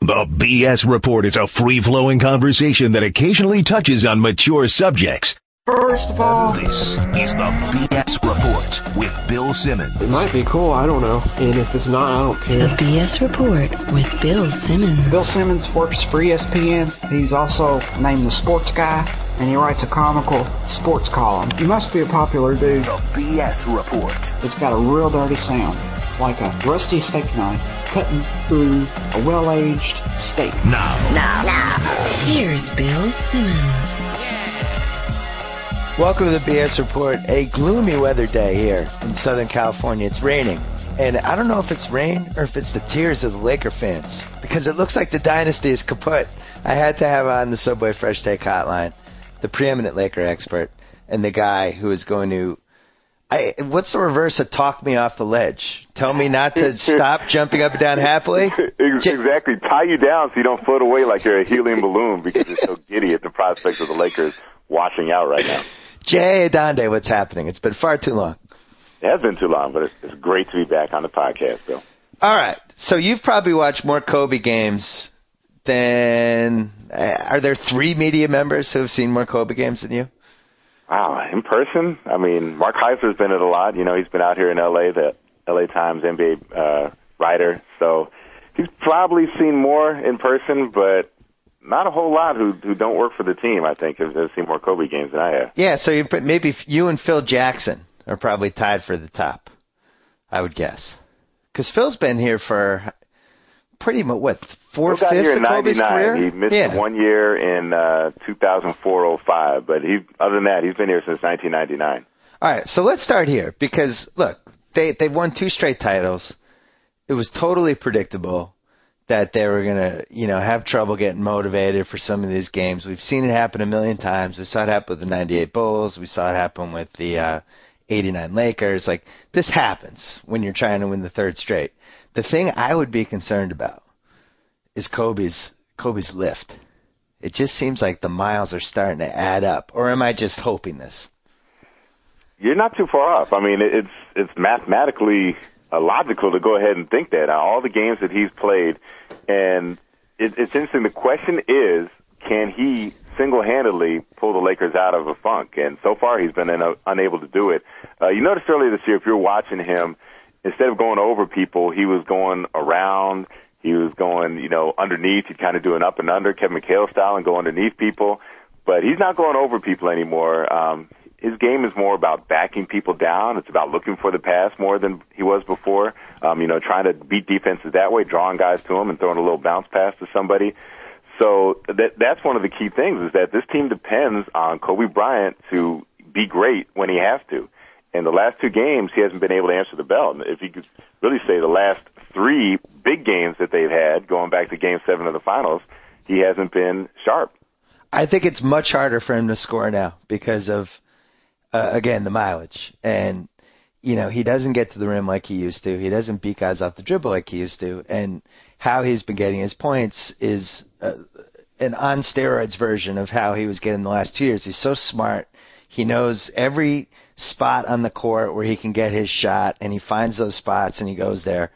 The B.S. Report is a free-flowing conversation that occasionally touches on mature subjects. First of all, This is the B.S. Report with Bill Simmons. it might be cool, I don't know. And if it's not, I don't care. The B.S. Report with Bill Simmons. Bill Simmons works for ESPN. He's also named the sports guy, and he writes a comical sports column. He must be a popular dude. The B.S. Report. It's got a real dirty sound, like a rusty steak knife cutting through a well-aged steak. Now. Here's Bill Simmons. Welcome to the B.S. Report. A gloomy weather day here in Southern California. It's raining. And I don't know if it's rain or if it's the tears of the Laker fans, because it looks like the dynasty is kaput. I had to have on the Subway Fresh Take Hotline the preeminent Laker expert and the guy who is going to... what's the reverse of talk me off the ledge? Tell me not to stop jumping up and down happily? Exactly. Tie you down so you don't float away like you're a helium balloon because you're so giddy at the prospect of the Lakers washing out right now. J.A Adande, what's happening? It's been far too long. It has been too long, but it's great to be back on the podcast, Bill. All right. So you've probably watched more Kobe games than... are there 3 media members who have seen more Kobe games than you? Wow, in person? I mean, Mark Heisler's been at a lot. You know, he's been out here in L.A., the L.A. Times NBA writer. So he's probably seen more in person, but not a whole lot who don't work for the team, I think, have seen more Kobe games than I have. Yeah, so maybe you and Phil Jackson are probably tied for the top, I would guess. Because Phil's been here for pretty much, what, 4/5 of Kobe's career? He missed 1 year in 2004-05, but other than that, he's been here since 1999. All right, so let's start here because, look, they've won 2 straight titles. It was totally predictable that they were going to, have trouble getting motivated for some of these games. We've seen it happen a million times. We saw it happen with the 98 Bulls. We saw it happen with the 89 Lakers. Like, this happens when you're trying to win the 3rd straight. The thing I would be concerned about is Kobe's lift. It just seems like the miles are starting to add up. Or am I just hoping this? You're not too far off. I mean, it's mathematically logical to go ahead and think that. All the games that he's played, and it's interesting. The question is, can he single-handedly pull the Lakers out of a funk? And so far, he's been unable to do it. You noticed earlier this year, if you're watching him, instead of going over people, he was going around. He was going, underneath. He'd kind of do an up and under, Kevin McHale style, and go underneath people. But he's not going over people anymore. His game is more about backing people down. It's about looking for the pass more than he was before. Trying to beat defenses that way, drawing guys to him and throwing a little bounce pass to somebody. So that's one of the key things is that this team depends on Kobe Bryant to be great when he has to. In the last 2 games, he hasn't been able to answer the bell. If you could really say the last 3 big games that they've had, going back to Game 7 of the finals, he hasn't been sharp. I think it's much harder for him to score now because of, again, the mileage. And, he doesn't get to the rim like he used to. He doesn't beat guys off the dribble like he used to. And how he's been getting his points is an on-steroids version of how he was getting the last 2 years. He's so smart. He knows every spot on the court where he can get his shot, and he finds those spots, and he goes there.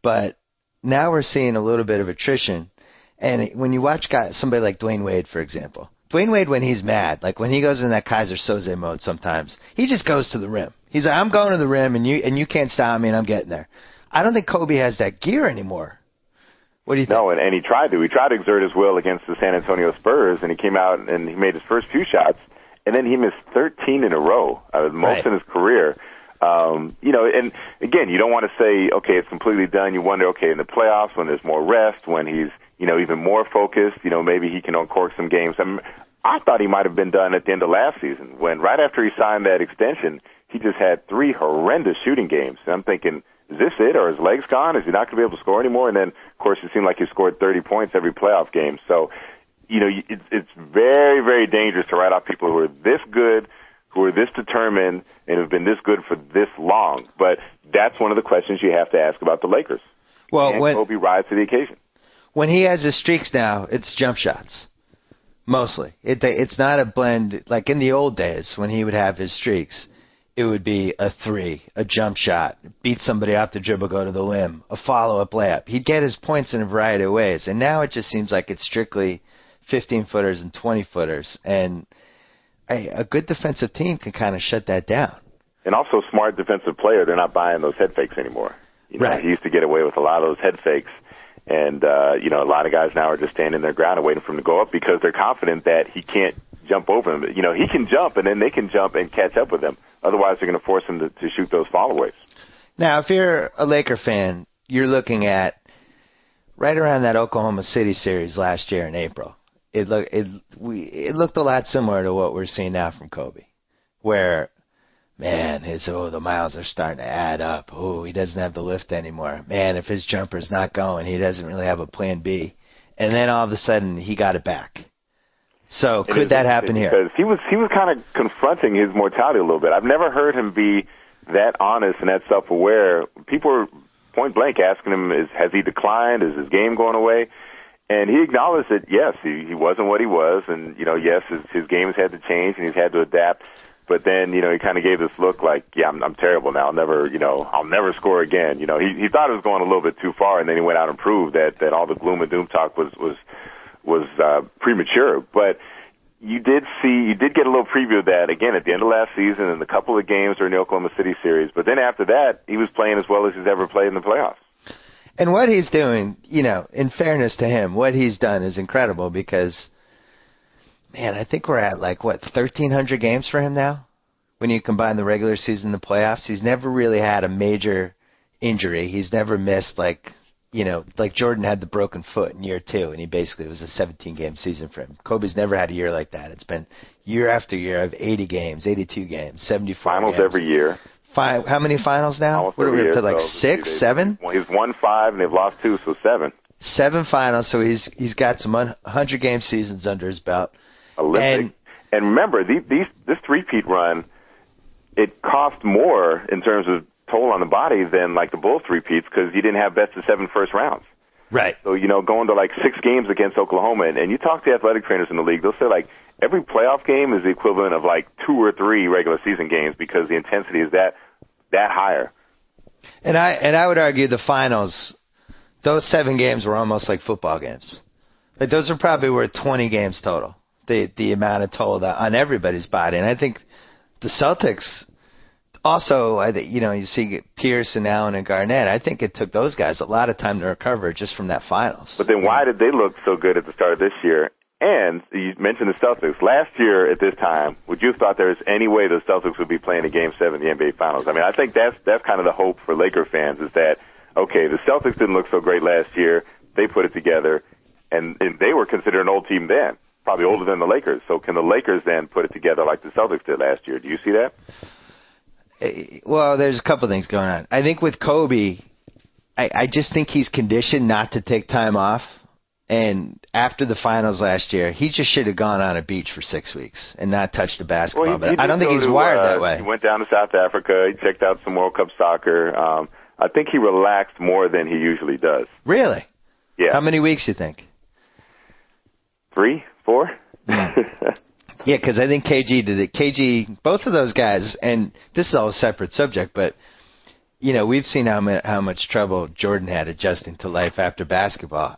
But now we're seeing a little bit of attrition. And when you watch somebody like Dwayne Wade, for example, Dwayne Wade, when he's mad, like when he goes in that Kaiser Soze mode sometimes, he just goes to the rim. He's like, I'm going to the rim, and you can't stop me, and I'm getting there. I don't think Kobe has that gear anymore. What do you think? No, and he tried to. He tried to exert his will against the San Antonio Spurs, and he came out and he made his first few shots, and then he missed 13 in a row, most in his career. And again, you don't want to say, okay, it's completely done. You wonder, okay, in the playoffs when there's more rest, when he's, even more focused, maybe he can uncork some games. I thought he might have been done at the end of last season when right after he signed that extension, he just had 3 horrendous shooting games. And I'm thinking, is this it? Or his legs gone? Is he not going to be able to score anymore? And then, of course, it seemed like he scored 30 points every playoff game. So, it's very, very dangerous to write off people who are this good, who are this determined, and have been this good for this long. But that's one of the questions you have to ask about the Lakers. Well, Can Kobe rise to the occasion? When he has his streaks now, it's jump shots, mostly. It's not a blend like in the old days when he would have his streaks. it would be a three, a jump shot, beat somebody off the dribble, go to the rim, a follow-up layup. He'd get his points in a variety of ways. And now it just seems like it's strictly 15-footers and 20-footers. And a good defensive team can kind of shut that down. And also a smart defensive player, they're not buying those head fakes anymore. Right. He used to get away with a lot of those head fakes. And, a lot of guys now are just standing their ground and waiting for him to go up because they're confident that he can't jump over them. He can jump, and then they can jump and catch up with him. Otherwise, they're going to force him to shoot those followaways. Now, if you're a Laker fan, you're looking at right around that Oklahoma City series last year in April. It looked a lot similar to what we're seeing now from Kobe, where, man, the miles are starting to add up. Oh, he doesn't have the lift anymore. Man, if his jumper's not going, he doesn't really have a plan B. And then all of a sudden, he got it back. So could that happen here? Because he was kind of confronting his mortality a little bit. I've never heard him be that honest and that self-aware. People are point blank asking him, has he declined? Is his game going away? And he acknowledged that, yes, he wasn't what he was. And, yes, his game has had to change and he's had to adapt. But then, he kind of gave this look like, yeah, I'm terrible now. I'll never score again. He thought it was going a little bit too far, and then he went out and proved that all the gloom and doom talk was premature. But you did get a little preview of that again at the end of last season and a couple of games during the Oklahoma City series. But then after that, he was playing as well as he's ever played in the playoffs. And what he's doing, in fairness to him, what he's done is incredible because, man, I think we're at 1,300 games for him now when you combine the regular season and the playoffs. He's never really had a major injury. He's never missed like Jordan had the broken foot in year 2, and it was a 17-game season for him. Kobe's never had a year like that. It's been year after year of 80 games, 82 games, 74 finals games. Every year. How many finals now? Almost what are we up to, so 6, 7? Well, he's won 5, and they've lost 2, so 7. 7 finals, so he's got some 100-game seasons under his belt. Olympic. And remember, this three-peat run, it cost more in terms of toll on the body than the Bulls three-peats because you didn't have best of 7 first rounds. Right. So, going to 6 games against Oklahoma, and you talk to athletic trainers in the league, they'll say every playoff game is the equivalent of 2 or 3 regular season games because the intensity is that higher. And I would argue the finals, those 7 games were almost like football games. Those are probably worth 20 games total. The amount of toll on everybody's body, and I think the Celtics also, you see Pierce and Allen and Garnett. I think it took those guys a lot of time to recover just from that finals. But then why did they look so good at the start of this year? And you mentioned the Celtics. Last year at this time, would you have thought there was any way the Celtics would be playing a Game 7 of the NBA Finals? I mean, I think that's kind of the hope for Laker fans is that, okay, the Celtics didn't look so great last year. They put it together, and they were considered an old team then, probably older than the Lakers. So can the Lakers then put it together like the Celtics did last year? Do you see that? Well, there's a couple things going on. I think with Kobe, I just think he's conditioned not to take time off. And after the finals last year, he just should have gone on a beach for 6 weeks and not touched a basketball. Well, but I don't think he's wired that way. He went down to South Africa. He checked out some World Cup soccer. I think he relaxed more than he usually does. Really? Yeah. How many weeks do you think? 3, 4? Yeah, because I think KG did it. KG, both of those guys, and this is all a separate subject, but, we've seen how much trouble Jordan had adjusting to life after basketball.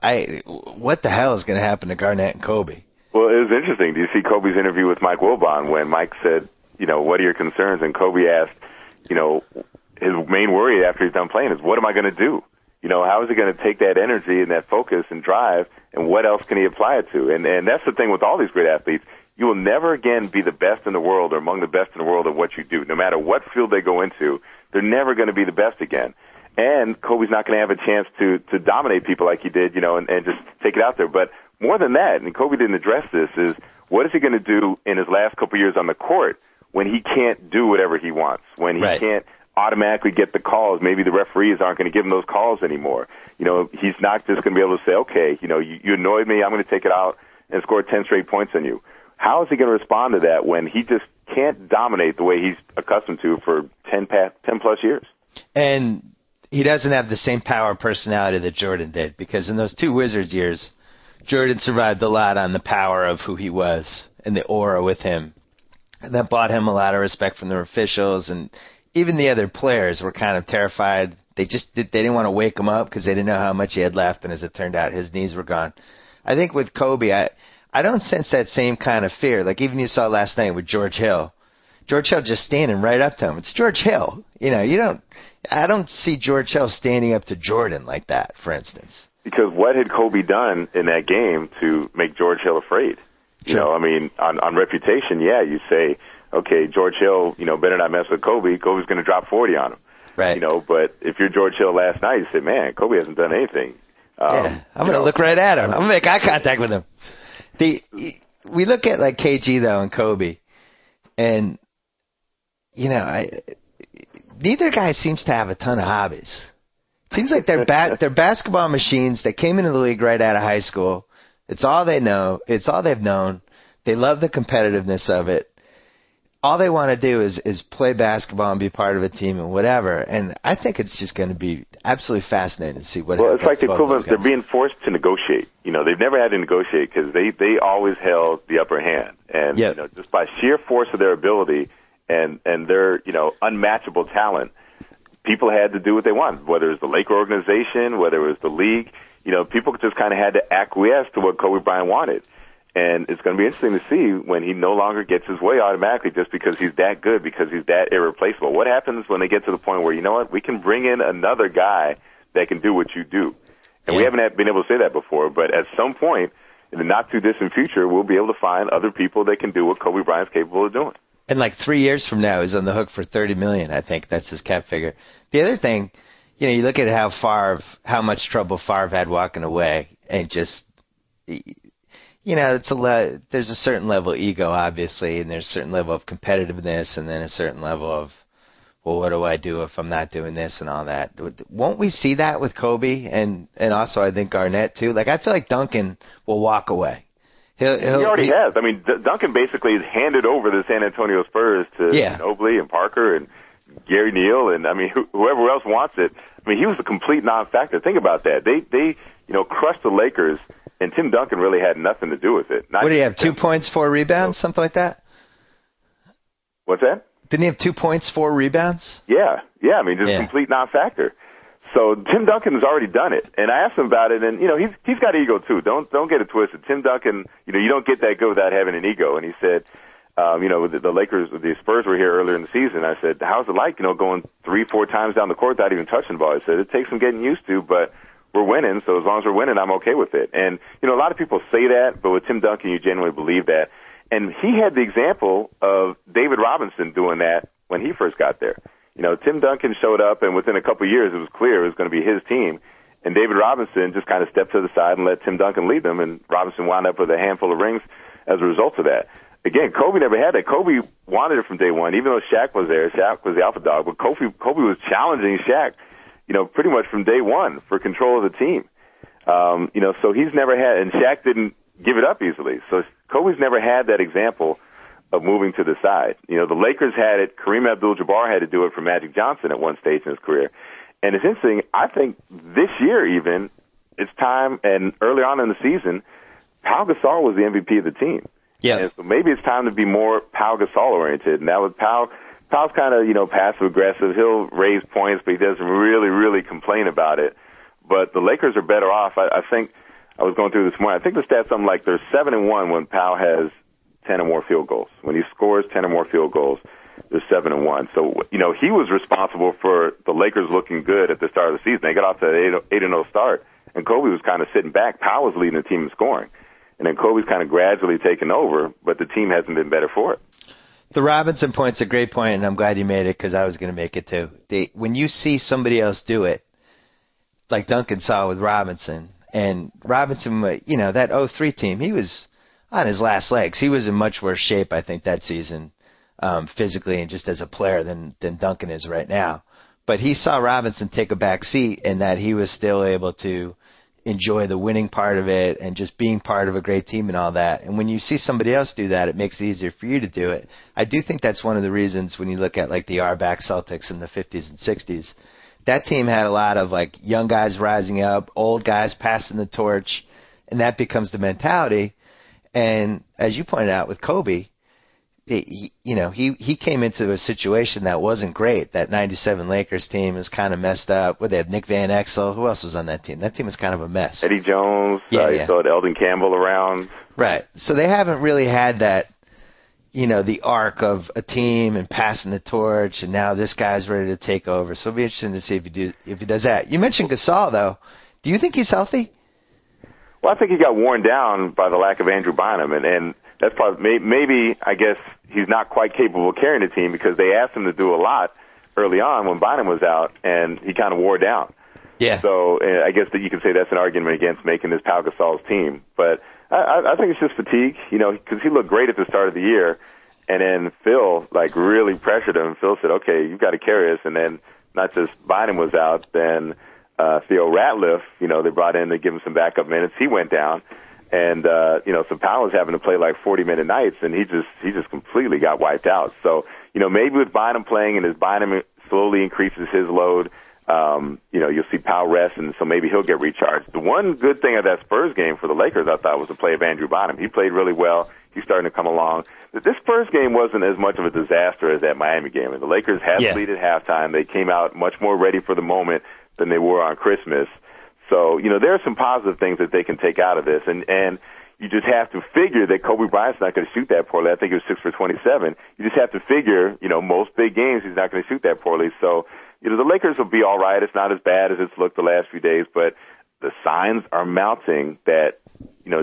What the hell is going to happen to Garnett and Kobe? Well, it was interesting. Do you see Kobe's interview with Mike Wilbon when Mike said, what are your concerns? And Kobe asked, his main worry after he's done playing is, what am I going to do? How is he going to take that energy and that focus and drive, and what else can he apply it to? And that's the thing with all these great athletes. You will never again be the best in the world or among the best in the world at what you do. No matter what field they go into, they're never going to be the best again. And Kobe's not going to have a chance to dominate people like he did, and just take it out there. But more than that, and Kobe didn't address this, is what is he going to do in his last couple years on the court when he can't do whatever he wants, when he can't automatically get the calls? Maybe the referees aren't going to give him those calls anymore. He's not just going to be able to say, okay, you annoyed me, I'm going to take it out and score 10 straight points on you. How is he going to respond to that when he just can't dominate the way he's accustomed to for 10-plus years? And he doesn't have the same power and personality that Jordan did, because in those 2 Wizards years, Jordan survived a lot on the power of who he was and the aura with him. And that bought him a lot of respect from the officials, and even the other players were kind of terrified. They didn't want to wake him up because they didn't know how much he had left, and as it turned out, his knees were gone. I think with Kobe, I don't sense that same kind of fear. Like even you saw last night with George Hill. George Hill just standing right up to him. It's George Hill. I don't see George Hill standing up to Jordan like that, for instance. Because what had Kobe done in that game to make George Hill afraid? You know, I mean, on reputation, yeah, you say, okay, George Hill, better not mess with Kobe. Kobe's going to drop 40 on him. Right. But if you're George Hill last night, you say, man, Kobe hasn't done anything. I'm going to look right at him. I'm going to make eye contact with him. We look at like KG though and Kobe, and neither guy seems to have a ton of hobbies. Seems like they're basketball machines that came into the league right out of high school. It's all they know. It's all they've known. They love the competitiveness of it. All they want to do is play basketball and be part of a team and whatever. And I think it's just going to be absolutely fascinating to see what happens. Well, it's like the equivalent. They're being forced to negotiate. They've never had to negotiate because they always held the upper hand. And just by sheer force of their ability and their unmatchable talent, people had to do what they wanted. Whether it was the Laker organization, whether it was the league, people just kind of had to acquiesce to what Kobe Bryant wanted. And it's going to be interesting to see when he no longer gets his way automatically just because he's that good, because he's that irreplaceable. What happens when they get to the point where, we can bring in another guy that can do what you do? And we haven't been able to say that before, but at some point in the not-too-distant future, we'll be able to find other people that can do what Kobe Bryant's capable of doing. And like 3 years from now, he's on the hook for $30 million. I think that's his cap figure. The other thing, you look at how much trouble Favre had walking away, and just, there's a certain level of ego, obviously, and there's a certain level of competitiveness, and then a certain level of, well, what do I do if I'm not doing this and all that? Won't we see that with Kobe and also I think Garnett too? Like I feel like Duncan will walk away. He already has. I mean, Duncan basically has handed over the San Antonio Spurs to Ginobili and Parker and Gary Neal and whoever else wants it. I mean, he was a complete non-factor. Think about that. They crushed the Lakers, and Tim Duncan really had nothing to do with it. What do you have? 2 points, 4 rebounds, something like that? What's that? Didn't he have 2 points, 4 rebounds? Yeah. I mean, just complete non-factor. So Tim Duncan has already done it, and I asked him about it, and he's got ego too. Don't get it twisted. Tim Duncan, you don't get that good without having an ego. And he said, the Lakers, the Spurs were here earlier in the season. I said, how's it like, going 3-4 times down the court without even touching the ball? I said, it takes some getting used to, but we're winning, so as long as we're winning, I'm okay with it. And a lot of people say that, but with Tim Duncan, you genuinely believe that. And he had the example of David Robinson doing that when he first got there. Tim Duncan showed up, and within a couple of years, it was clear it was going to be his team. And David Robinson just kind of stepped to the side and let Tim Duncan lead them, and Robinson wound up with a handful of rings as a result of that. Again, Kobe never had that. Kobe wanted it from day one, even though Shaq was there. Shaq was the alpha dog, but Kobe was challenging Shaq, pretty much from day one for control of the team. So he's never had, and Shaq didn't give it up easily. So Kobe's never had that example of moving to the side. The Lakers had it. Kareem Abdul-Jabbar had to do it for Magic Johnson at one stage in his career. And it's interesting, I think this year even, it's time, and early on in the season, Pau Gasol was the MVP of the team. Yeah. And so maybe it's time to be more Pau Gasol-oriented. And that was Pau's kind of, passive-aggressive. He'll raise points, but he doesn't really, really complain about it. But the Lakers are better off. I think I was going through this morning. I think the stats something like they're 7-1 when Pau has 10 or more field goals. When he scores 10 or more field goals, they're 7-1. So, he was responsible for the Lakers looking good at the start of the season. They got off to an 8-0 start, and Kobe was kind of sitting back. Pau was leading the team in scoring. And then Kobe's kind of gradually taken over, but the team hasn't been better for it. The Robinson point's a great point, and I'm glad you made it because I was going to make it too. When you see somebody else do it, like Duncan saw with Robinson, and Robinson, that 03 team, he was on his last legs. He was in much worse shape, I think, that season, physically and just as a player than Duncan is right now. But he saw Robinson take a back seat, and that he was still able to enjoy the winning part of it and just being part of a great team and all that. And when you see somebody else do that, it makes it easier for you to do it. I do think that's one of the reasons when you look at like the R-back Celtics in the 50s and 60s, that team had a lot of like young guys rising up, old guys passing the torch, and that becomes the mentality. And as you pointed out with Kobe, he came into a situation that wasn't great. That 97 Lakers team is kind of messed up. They had Nick Van Exel. Who else was on that team? That team was kind of a mess. Eddie Jones. You still had Eldon Campbell around. Right. So they haven't really had that, the arc of a team and passing the torch, and now this guy's ready to take over. So it'll be interesting to see if he does that. You mentioned Gasol, though. Do you think he's healthy? Well, I think he got worn down by the lack of Andrew Bynum, and that's probably maybe, I guess, he's not quite capable of carrying the team because they asked him to do a lot early on when Bynum was out, and he kind of wore down. Yeah. So I guess that you could say that's an argument against making this Pau Gasol's team. But I think it's just fatigue, because he looked great at the start of the year, and then Phil, really pressured him. Phil said, okay, you've got to carry us, and then not just Bynum was out, then Theo Ratliff, they brought in to give him some backup minutes. He went down. And, so Powell was having to play 40-minute nights, and he just completely got wiped out. So, maybe with Bynum playing and as Bynum slowly increases his load, you'll see Powell rest, and so maybe he'll get recharged. The one good thing of that Spurs game for the Lakers, I thought, was the play of Andrew Bynum. He played really well. He's starting to come along. This Spurs game wasn't as much of a disaster as that Miami game. The Lakers had the lead at halftime. They came out much more ready for the moment than they were on Christmas. So, there are some positive things that they can take out of this. And you just have to figure that Kobe Bryant's not going to shoot that poorly. I think it was 6 for 27. You just have to figure, most big games he's not going to shoot that poorly. So, the Lakers will be all right. It's not as bad as it's looked the last few days, but the signs are mounting that,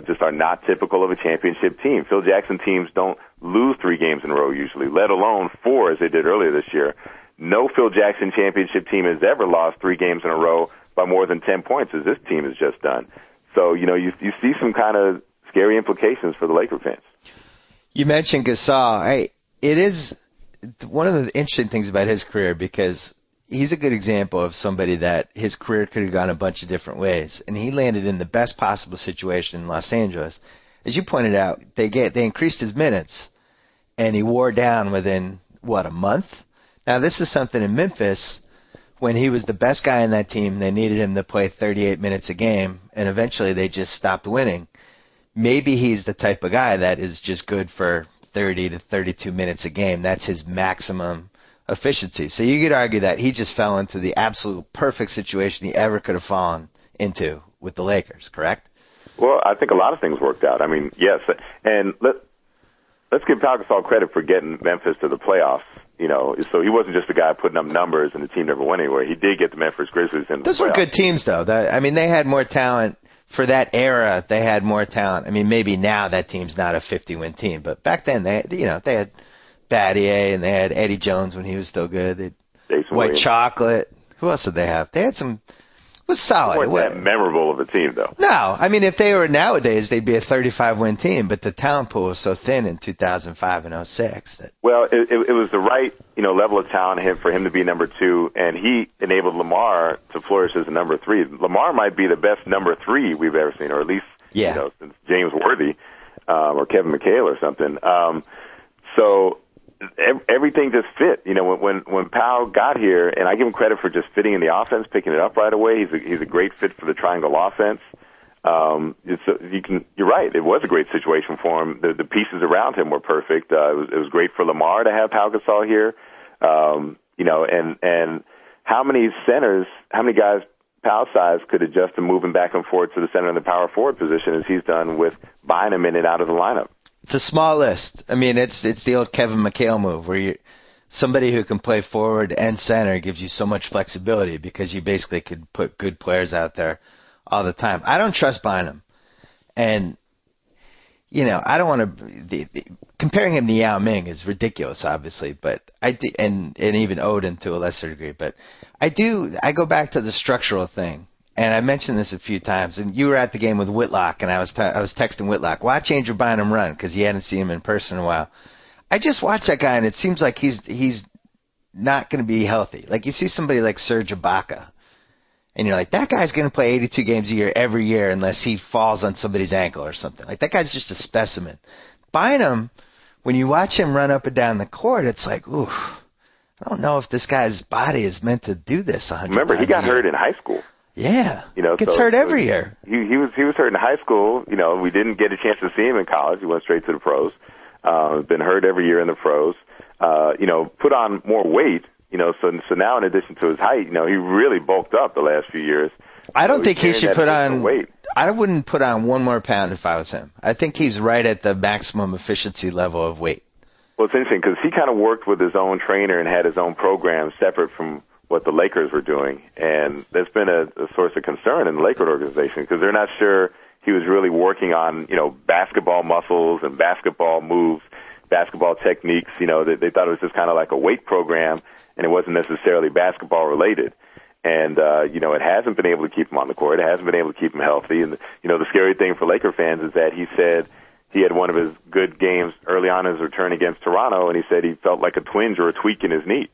just are not typical of a championship team. Phil Jackson teams don't lose 3 games in a row usually, let alone 4 as they did earlier this year. No Phil Jackson championship team has ever lost 3 games in a row by more than 10 points, as this team has just done. So, you see some kind of scary implications for the Laker fans. You mentioned Gasol. It is one of the interesting things about his career because he's a good example of somebody that his career could have gone a bunch of different ways, and he landed in the best possible situation in Los Angeles. As you pointed out, they increased his minutes, and he wore down within, a month? Now, this is something in Memphis. When he was the best guy in that team, they needed him to play 38 minutes a game, and eventually they just stopped winning. Maybe he's the type of guy that is just good for 30 to 32 minutes a game. That's his maximum efficiency. So you could argue that he just fell into the absolute perfect situation he ever could have fallen into with the Lakers, correct? Well, I think a lot of things worked out. I mean, yes, and let's give Pau Gasol credit for getting Memphis to the playoffs. So he wasn't just a guy putting up numbers and the team never went anywhere. He did get the Memphis Grizzlies in the playoffs. Those were good teams, though. They had more talent. For that era, they had more talent. I mean, maybe now that team's not a 50-win team, but back then they had Battier and they had Eddie Jones when he was still good. They had White Chocolate. Who else did they have? They had some. It was solid. It wasn't that memorable of a team, though. No, I mean, if they were nowadays, they'd be a 35-win team. But the talent pool was so thin in 2005 and 06. Well, it was the right level of talent for him to be number 2, and he enabled Lamar to flourish as a number 3. Lamar might be the best number 3 we've ever seen, or at least since James Worthy or Kevin McHale or something. So everything just fit. When Powell got here, and I give him credit for just fitting in the offense, picking it up right away. He's a great fit for the triangle offense. You're right. It was a great situation for him. The pieces around him were perfect. It was great for Lamar to have Pau Gasol here. And how many guys Powell's size could adjust to moving back and forth to the center of the power forward position as he's done with Bynum in and out of the lineup? It's a small list. I mean, it's the old Kevin McHale move where somebody who can play forward and center gives you so much flexibility because you basically could put good players out there all the time. I don't trust Bynum. And, I don't want to comparing him to Yao Ming is ridiculous, obviously, but and even Odin to a lesser degree. But I go back to the structural thing. And I mentioned this a few times, and you were at the game with Whitlock, and I was texting Whitlock, watch Andrew Bynum run, because he hadn't seen him in person in a while. I just watched that guy, and it seems like he's not going to be healthy. Like, you see somebody like Serge Ibaka, and you're like, that guy's going to play 82 games a year every year unless he falls on somebody's ankle or something. Like, that guy's just a specimen. Bynum, when you watch him run up and down the court, it's like, oof, I don't know if this guy's body is meant to do this 100 times a year. Remember, he got hurt in high school. Yeah, gets hurt every year. He was hurt in high school. We didn't get a chance to see him in college. He went straight to the pros. been hurt every year in the pros, put on more weight, so now in addition to his height, he really bulked up the last few years. I don't think he should put on weight. I wouldn't put on one more pound if I was him. I think he's right at the maximum efficiency level of weight. Well, it's interesting because he kind of worked with his own trainer and had his own program separate from what the Lakers were doing. And that's been a source of concern in the Lakers organization because they're not sure he was really working on, basketball muscles and basketball moves, basketball techniques. They thought it was just kind of like a weight program and it wasn't necessarily basketball related. And, it hasn't been able to keep him on the court. It hasn't been able to keep him healthy. And, the scary thing for Laker fans is that he said he had one of his good games early on in his return against Toronto, and he said he felt like a twinge or a tweak in his knee.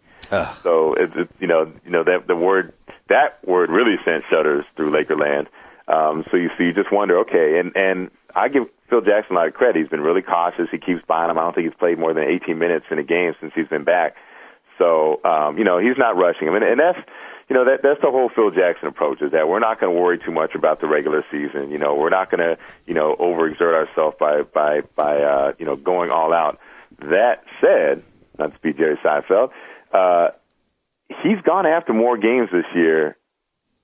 So, that word really sent shudders through Lakerland. So you just wonder, okay, and I give Phil Jackson a lot of credit. He's been really cautious. He keeps buying him. I don't think he's played more than 18 minutes in a game since he's been back. So, he's not rushing him. And that's, that's the whole Phil Jackson approach, is that we're not going to worry too much about the regular season. We're not going to, overexert ourselves by going all out. That said, not to be Jerry Seinfeld, he's gone after more games this year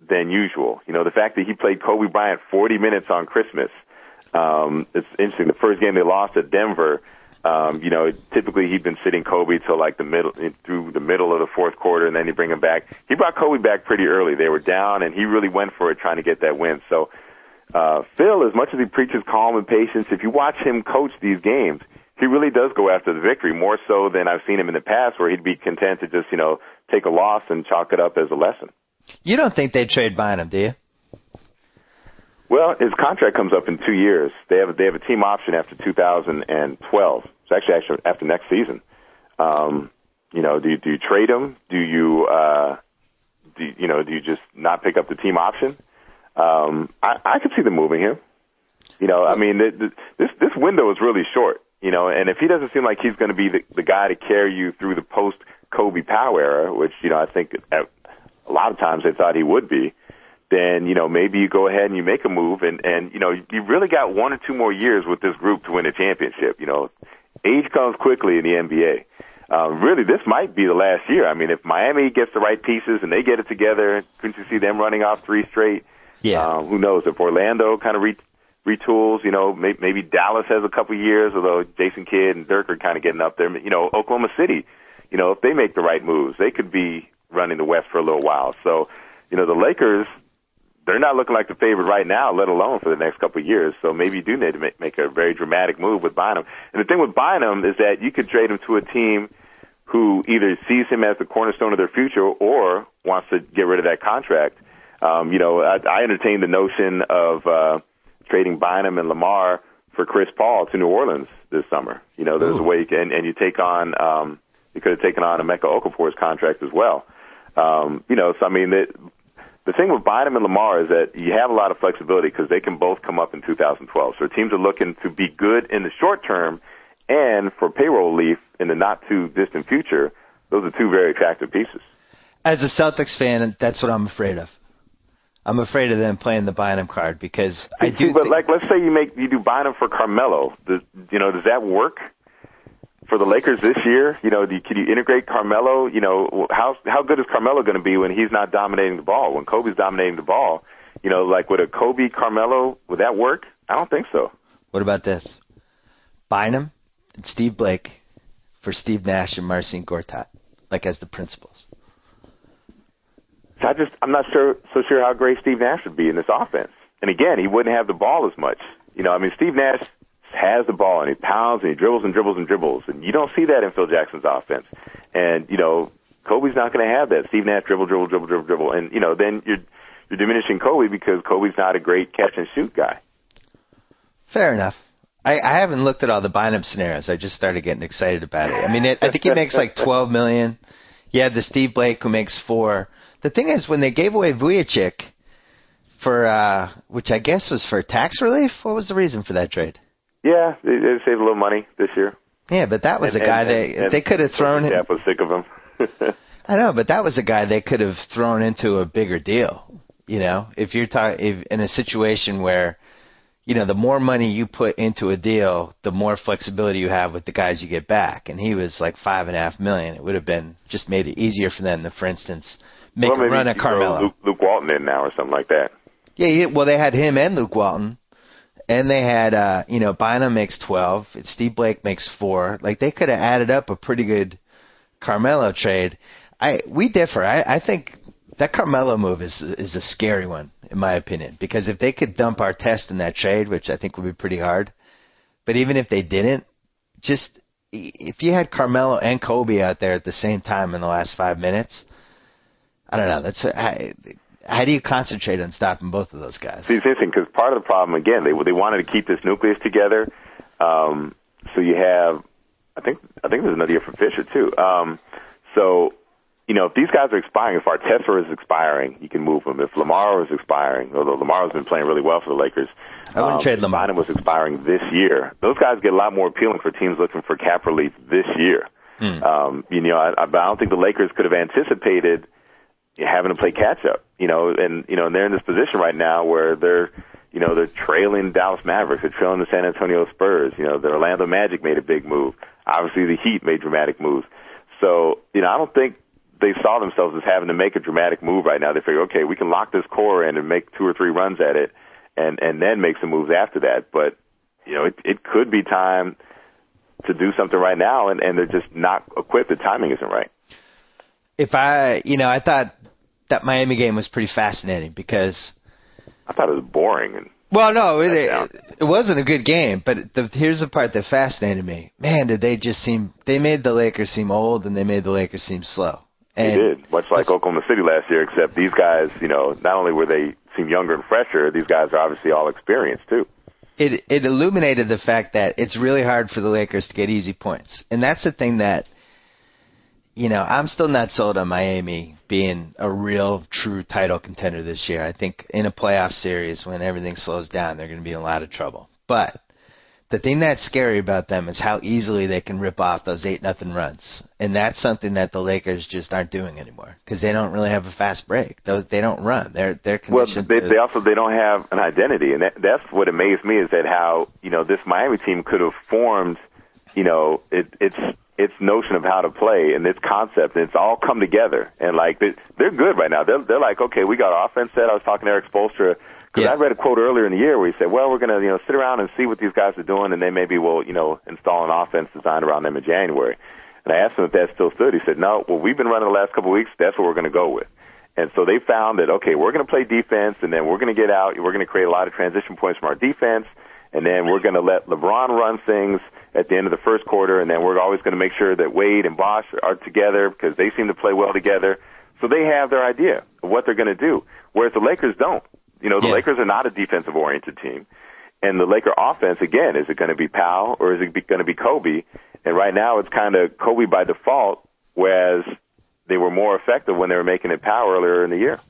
than usual. The fact that he played Kobe Bryant 40 minutes on Christmas. It's interesting. The first game they lost at Denver, typically he'd been sitting Kobe till like through the middle of the fourth quarter, and then he'd bring him back. He brought Kobe back pretty early. They were down, and he really went for it trying to get that win. So, Phil, as much as he preaches calm and patience, if you watch him coach these games, he really does go after the victory, more so than I've seen him in the past, where he'd be content to just, take a loss and chalk it up as a lesson. You don't think they'd trade Bynum, do you? Well, his contract comes up in 2 years. They have a team option after 2012. It's actually after next season. Do you trade him? Do you just not pick up the team option? I could see them moving him. This window is really short. And if he doesn't seem like he's going to be the guy to carry you through the post Kobe Powell era, which I think at a lot of times they thought he would be, then maybe you go ahead and you make a move, and you really got 1 or 2 more years with this group to win a championship. Age comes quickly in the NBA. Really, this might be the last year. I mean, if Miami gets the right pieces and they get it together, couldn't you see them running off 3 straight? Yeah. Who knows? If Orlando kind of retools, maybe Dallas has a couple years, although Jason Kidd and Dirk are kind of getting up there. Oklahoma City, if they make the right moves, they could be running the West for a little while. So, the Lakers, they're not looking like the favorite right now, let alone for the next couple of years. So maybe you do need to make a very dramatic move with Bynum. And the thing with Bynum is that you could trade him to a team who either sees him as the cornerstone of their future or wants to get rid of that contract. I entertained the notion of trading Bynum and Lamar for Chris Paul to New Orleans this summer. There's a way you can, and you take on, you could have taken on Emeka Okafor's contract as well. The thing with Bynum and Lamar is that you have a lot of flexibility because they can both come up in 2012. So teams are looking to be good in the short term and for payroll relief in the not-too-distant future. Those are 2 very attractive pieces. As a Celtics fan, that's what I'm afraid of. I'm afraid of them playing the Bynum card because I do. But let's say you do Bynum for Carmelo. Does that work for the Lakers this year? Can you integrate Carmelo? How good is Carmelo going to be when he's not dominating the ball? When Kobe's dominating the ball, would a Kobe Carmelo, would that work? I don't think so. What about this? Bynum and Steve Blake for Steve Nash and Marcin Gortat, as the principals. I'm not so sure how great Steve Nash would be in this offense. And again, he wouldn't have the ball as much. Steve Nash has the ball and he pounds and he dribbles and dribbles and dribbles, and you don't see that in Phil Jackson's offense. And Kobe's not going to have that. Steve Nash dribble, and then you're diminishing Kobe because Kobe's not a great catch and shoot guy. Fair enough. I haven't looked at all the Bynum scenarios. I just started getting excited about it. I think he makes like $12 million. You have the Steve Blake who makes $4 million. The thing is, when they gave away Vujicic for, which I guess was for tax relief, what was the reason for that trade? Yeah, they saved a little money this year. Yeah, but that was a guy they could have thrown. Jeff was sick of him. I know, but that was a guy they could have thrown into a bigger deal. If you're in a situation where, the more money you put into a deal, the more flexibility you have with the guys you get back. And he was like $5.5 million. It would have been just made it easier for them to, for instance, make a run at Carmelo. Luke Walton in now or something like that. Yeah, well, they had him and Luke Walton. And they had, Bynum makes 12. Steve Blake makes 4. Like, they could have added up a pretty good Carmelo trade. We differ. I think that Carmelo move is a scary one, in my opinion, because if they could dump Artest in that trade, which I think would be pretty hard, but even if they didn't, just if you had Carmelo and Kobe out there at the same time in the last 5 minutes, I don't know. How do you concentrate on stopping both of those guys? See, it's interesting because part of the problem, again, they wanted to keep this nucleus together. So you have, I think there's another year for Fisher too. So, if these guys are expiring, if Arteta is expiring, you can move them. If Lamar is expiring, although Lamar's been playing really well for the Lakers, I wouldn't trade Lamar. Bynum was expiring this year. Those guys get a lot more appealing for teams looking for cap relief this year. But I don't think the Lakers could have anticipated having to play catch up, and they're in this position right now where they're trailing Dallas Mavericks, they're trailing the San Antonio Spurs, the Orlando Magic made a big move. Obviously the Heat made dramatic moves. So, I don't think they saw themselves as having to make a dramatic move right now. They figure, okay, we can lock this core in and make 2 or 3 runs at it and then make some moves after that. But, it could be time to do something right now and they're just not equipped. The timing isn't right. I thought that Miami game was pretty fascinating because I thought it was boring. Well, no, it wasn't a good game, but here's the part that fascinated me. Man, did they made the Lakers seem old and they made the Lakers seem slow. And they did, much like Oklahoma City last year, except these guys, not only were they seem younger and fresher, these guys are obviously all experienced too. It illuminated the fact that it's really hard for the Lakers to get easy points. And that's the thing that, I'm still not sold on Miami being a real, true title contender this year. I think in a playoff series, when everything slows down, they're going to be in a lot of trouble. But the thing that's scary about them is how easily they can rip off those 8-0 runs. And that's something that the Lakers just aren't doing anymore because they don't really have a fast break. They don't run. They're conditioned. Well, they also don't have an identity. And that's what amazed me is that how, this Miami team could have formed, its notion of how to play and its concept, and it's all come together. And like they're good right now. They're like, okay, we got our offense set. I was talking to Eric Spoelstra because I read a quote earlier in the year where he said, well, we're going to sit around and see what these guys are doing, and then maybe we'll install an offense designed around them in January. And I asked him if that still stood. He said, no. Well, we've been running the last couple of weeks. That's what we're going to go with. And so they found that, okay, we're going to play defense, and then we're going to get out. We're going to create a lot of transition points from our defense, and then we're going to let LeBron run things at the end of the first quarter, and then we're always going to make sure that Wade and Bosh are together because they seem to play well together. So they have their idea of what they're going to do, whereas the Lakers don't. The Lakers are not a defensive-oriented team. And the Laker offense, again, is it going to be Powell or is it going to be Kobe? And right now it's kind of Kobe by default, whereas they were more effective when they were making it Powell earlier in the year.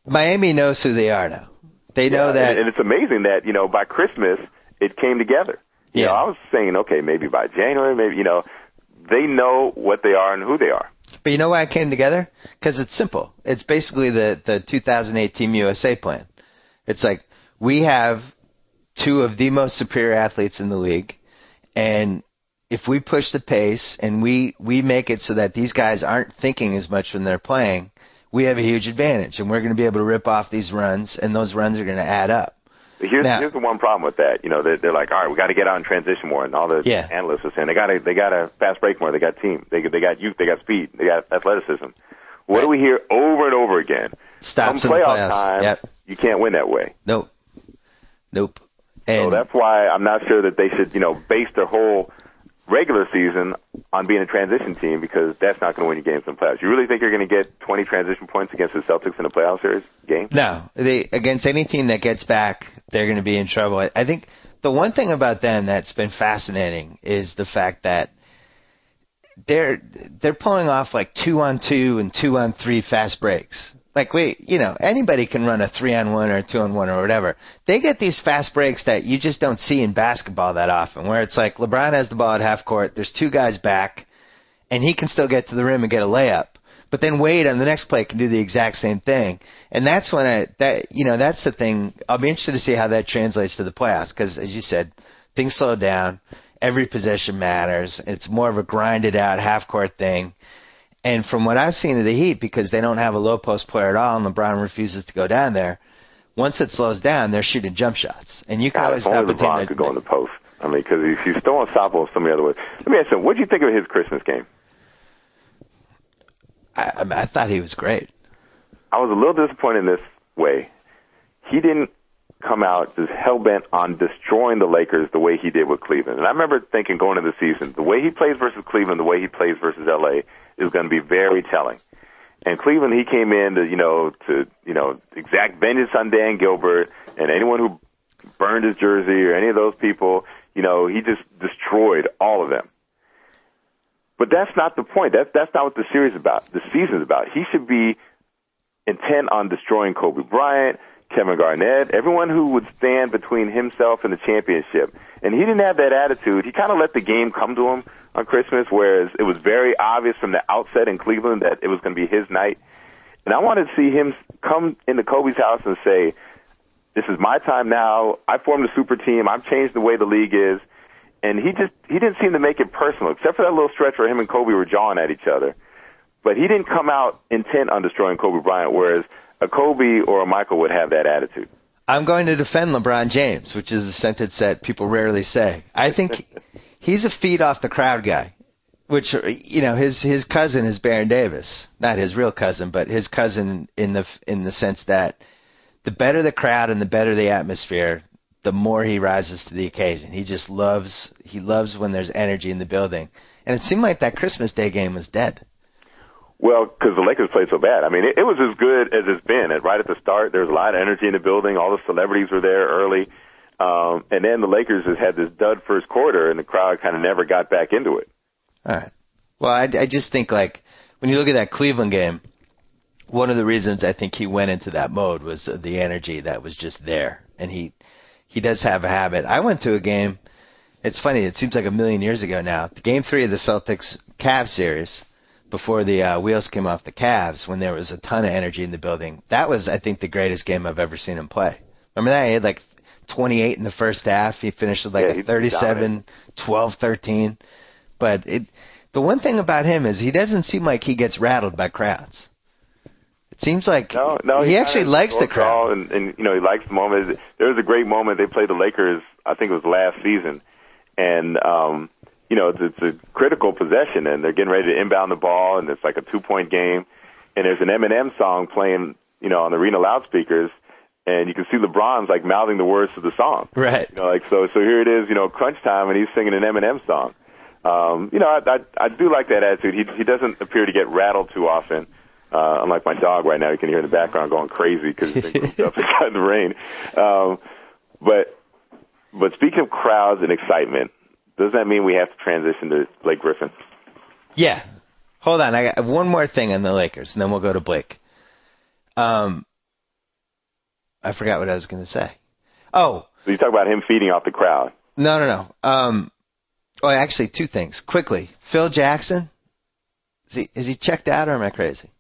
Miami knows who they are now. They know that. And it's amazing that, by Christmas it came together. I was saying, okay, maybe by January, maybe, they know what they are and who they are. But you know why it came together? Because it's simple. It's basically the 2008 Team USA plan. It's like we have 2 of the most superior athletes in the league, and if we push the pace and we make it so that these guys aren't thinking as much when they're playing, we have a huge advantage, and we're going to be able to rip off these runs, and those runs are going to add up. Here's the one problem with that. They're like, all right, we got to get out in transition more, and all the analysts are saying they got to fast break more. They got team, they got youth, they got speed, they got athleticism. What do we hear over and over again? Stops in the playoff time, you can't win that way. Nope. And so that's why I'm not sure that they should, base their whole regular season on being a transition team because that's not going to win you games in the playoffs. You really think you're going to get 20 transition points against the Celtics in a playoff series game? No. Against any team that gets back, they're going to be in trouble. I think the one thing about them that's been fascinating is the fact that they're pulling off like 2-on-2 and 2-on-3 fast breaks. Like anybody can run a 3-on-1 or a 2-on-1 or whatever. They get these fast breaks that you just don't see in basketball that often, where it's like LeBron has the ball at half court, there's 2 guys back, and he can still get to the rim and get a layup. But then Wade on the next play can do the exact same thing. And that's when that's the thing. I'll be interested to see how that translates to the playoffs because, as you said, things slow down. Every possession matters. It's more of a grinded-out half-court thing. And from what I've seen of the Heat, because they don't have a low-post player at all and LeBron refuses to go down there, once it slows down, they're shooting jump shots. And you can always stop a team LeBron could go in the post. I mean, because he's still unstoppable so many other ways. Let me ask you, what did you think of his Christmas game? I thought he was great. I was a little disappointed in this way. He didn't come out just hell-bent on destroying the Lakers the way he did with Cleveland. And I remember thinking going into the season, the way he plays versus Cleveland, the way he plays versus L.A. is going to be very telling. And Cleveland, he came in to exact vengeance on Dan Gilbert and anyone who burned his jersey or any of those people, he just destroyed all of them. But that's not the point. That's not what the series is about. The season is about. He should be intent on destroying Kobe Bryant, Kevin Garnett, everyone who would stand between himself and the championship. And he didn't have that attitude. He kind of let the game come to him on Christmas, whereas it was very obvious from the outset in Cleveland that it was going to be his night. And I wanted to see him come into Kobe's house and say, this is my time now. I formed a super team. I've changed the way the league is. And he didn't seem to make it personal, except for that little stretch where him and Kobe were jawing at each other. But he didn't come out intent on destroying Kobe Bryant, whereas a Kobe or a Michael would have that attitude. I'm going to defend LeBron James, which is a sentence that people rarely say. I think he's a feed off the crowd guy, which, his cousin is Baron Davis. Not his real cousin, but his cousin in the sense that the better the crowd and the better the atmosphere, the more he rises to the occasion. He loves when there's energy in the building. And it seemed like that Christmas Day game was dead. Well, because the Lakers played so bad. I mean, it was as good as it's been. Right at the start, there was a lot of energy in the building. All the celebrities were there early. And then the Lakers just had this dud first quarter, and the crowd kind of never got back into it. All right. Well, I just think, when you look at that Cleveland game, one of the reasons I think he went into that mode was the energy that was just there. And he does have a habit. I went to a game. It's funny. It seems like a million years ago now. Game 3 of the Celtics-Cavs series, before the wheels came off the Cavs, when there was a ton of energy in the building. That was, I think, the greatest game I've ever seen him play. Remember that? He had 28 in the first half. He finished with a 37, 12, 13. But the one thing about him is he doesn't seem like he gets rattled by crowds. It seems like he actually likes the crowd. And he likes the moment. There was a great moment. They played the Lakers, I think it was last season. And, it's a critical possession, and they're getting ready to inbound the ball, and it's like a 2-point game. And there's an Eminem song playing, on the arena loudspeakers, and you can see LeBron's mouthing the words to the song. Right. So here it is, crunch time, and he's singing an Eminem song. I do like that attitude. He doesn't appear to get rattled too often. Unlike my dog right now, you can hear in the background going crazy because he's been cooped up inside the rain. But speaking of crowds and excitement, does that mean we have to transition to Blake Griffin? Yeah. Hold on. I got one more thing on the Lakers, and then we'll go to Blake. I forgot what I was going to say. Oh. So you talk about him feeding off the crowd. No. Actually, two things. Quickly. Phil Jackson, is he checked out, or am I crazy?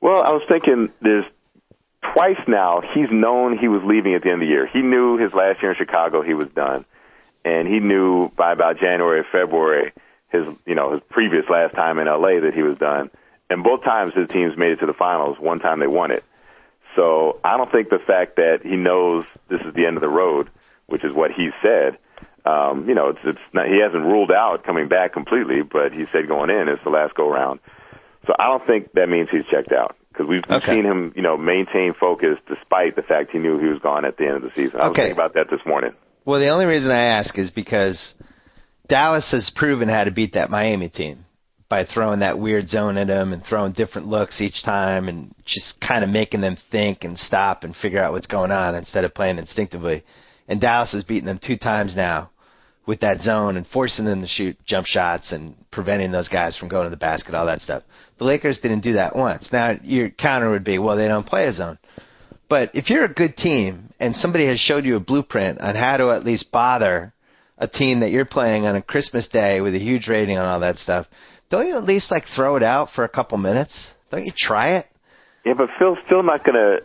Well, I was thinking there's twice now he's known he was leaving at the end of the year. He knew his last year in Chicago he was done. And he knew by about January or February his previous last time in L.A. that he was done. And both times his teams made it to the finals. One time they won it. So I don't think the fact that he knows this is the end of the road, which is what he said, it's not, he hasn't ruled out coming back completely, but he said going in it's the last go round. So I don't think that means he's checked out, because we've seen him, maintain focus despite the fact he knew he was gone at the end of the season. I was thinking about that this morning. Well, the only reason I ask is because Dallas has proven how to beat that Miami team by throwing that weird zone at them and throwing different looks each time and just kind of making them think and stop and figure out what's going on instead of playing instinctively. And Dallas has beaten them 2 times now with that zone and forcing them to shoot jump shots and preventing those guys from going to the basket, all that stuff. The Lakers didn't do that once. Now, your counter would be, well, they don't play a zone. But if you're a good team and somebody has showed you a blueprint on how to at least bother a team that you're playing on a Christmas Day with a huge rating and all that stuff, don't you at least like throw it out for a couple minutes? Don't you try it? Yeah, but Phil's still not going to,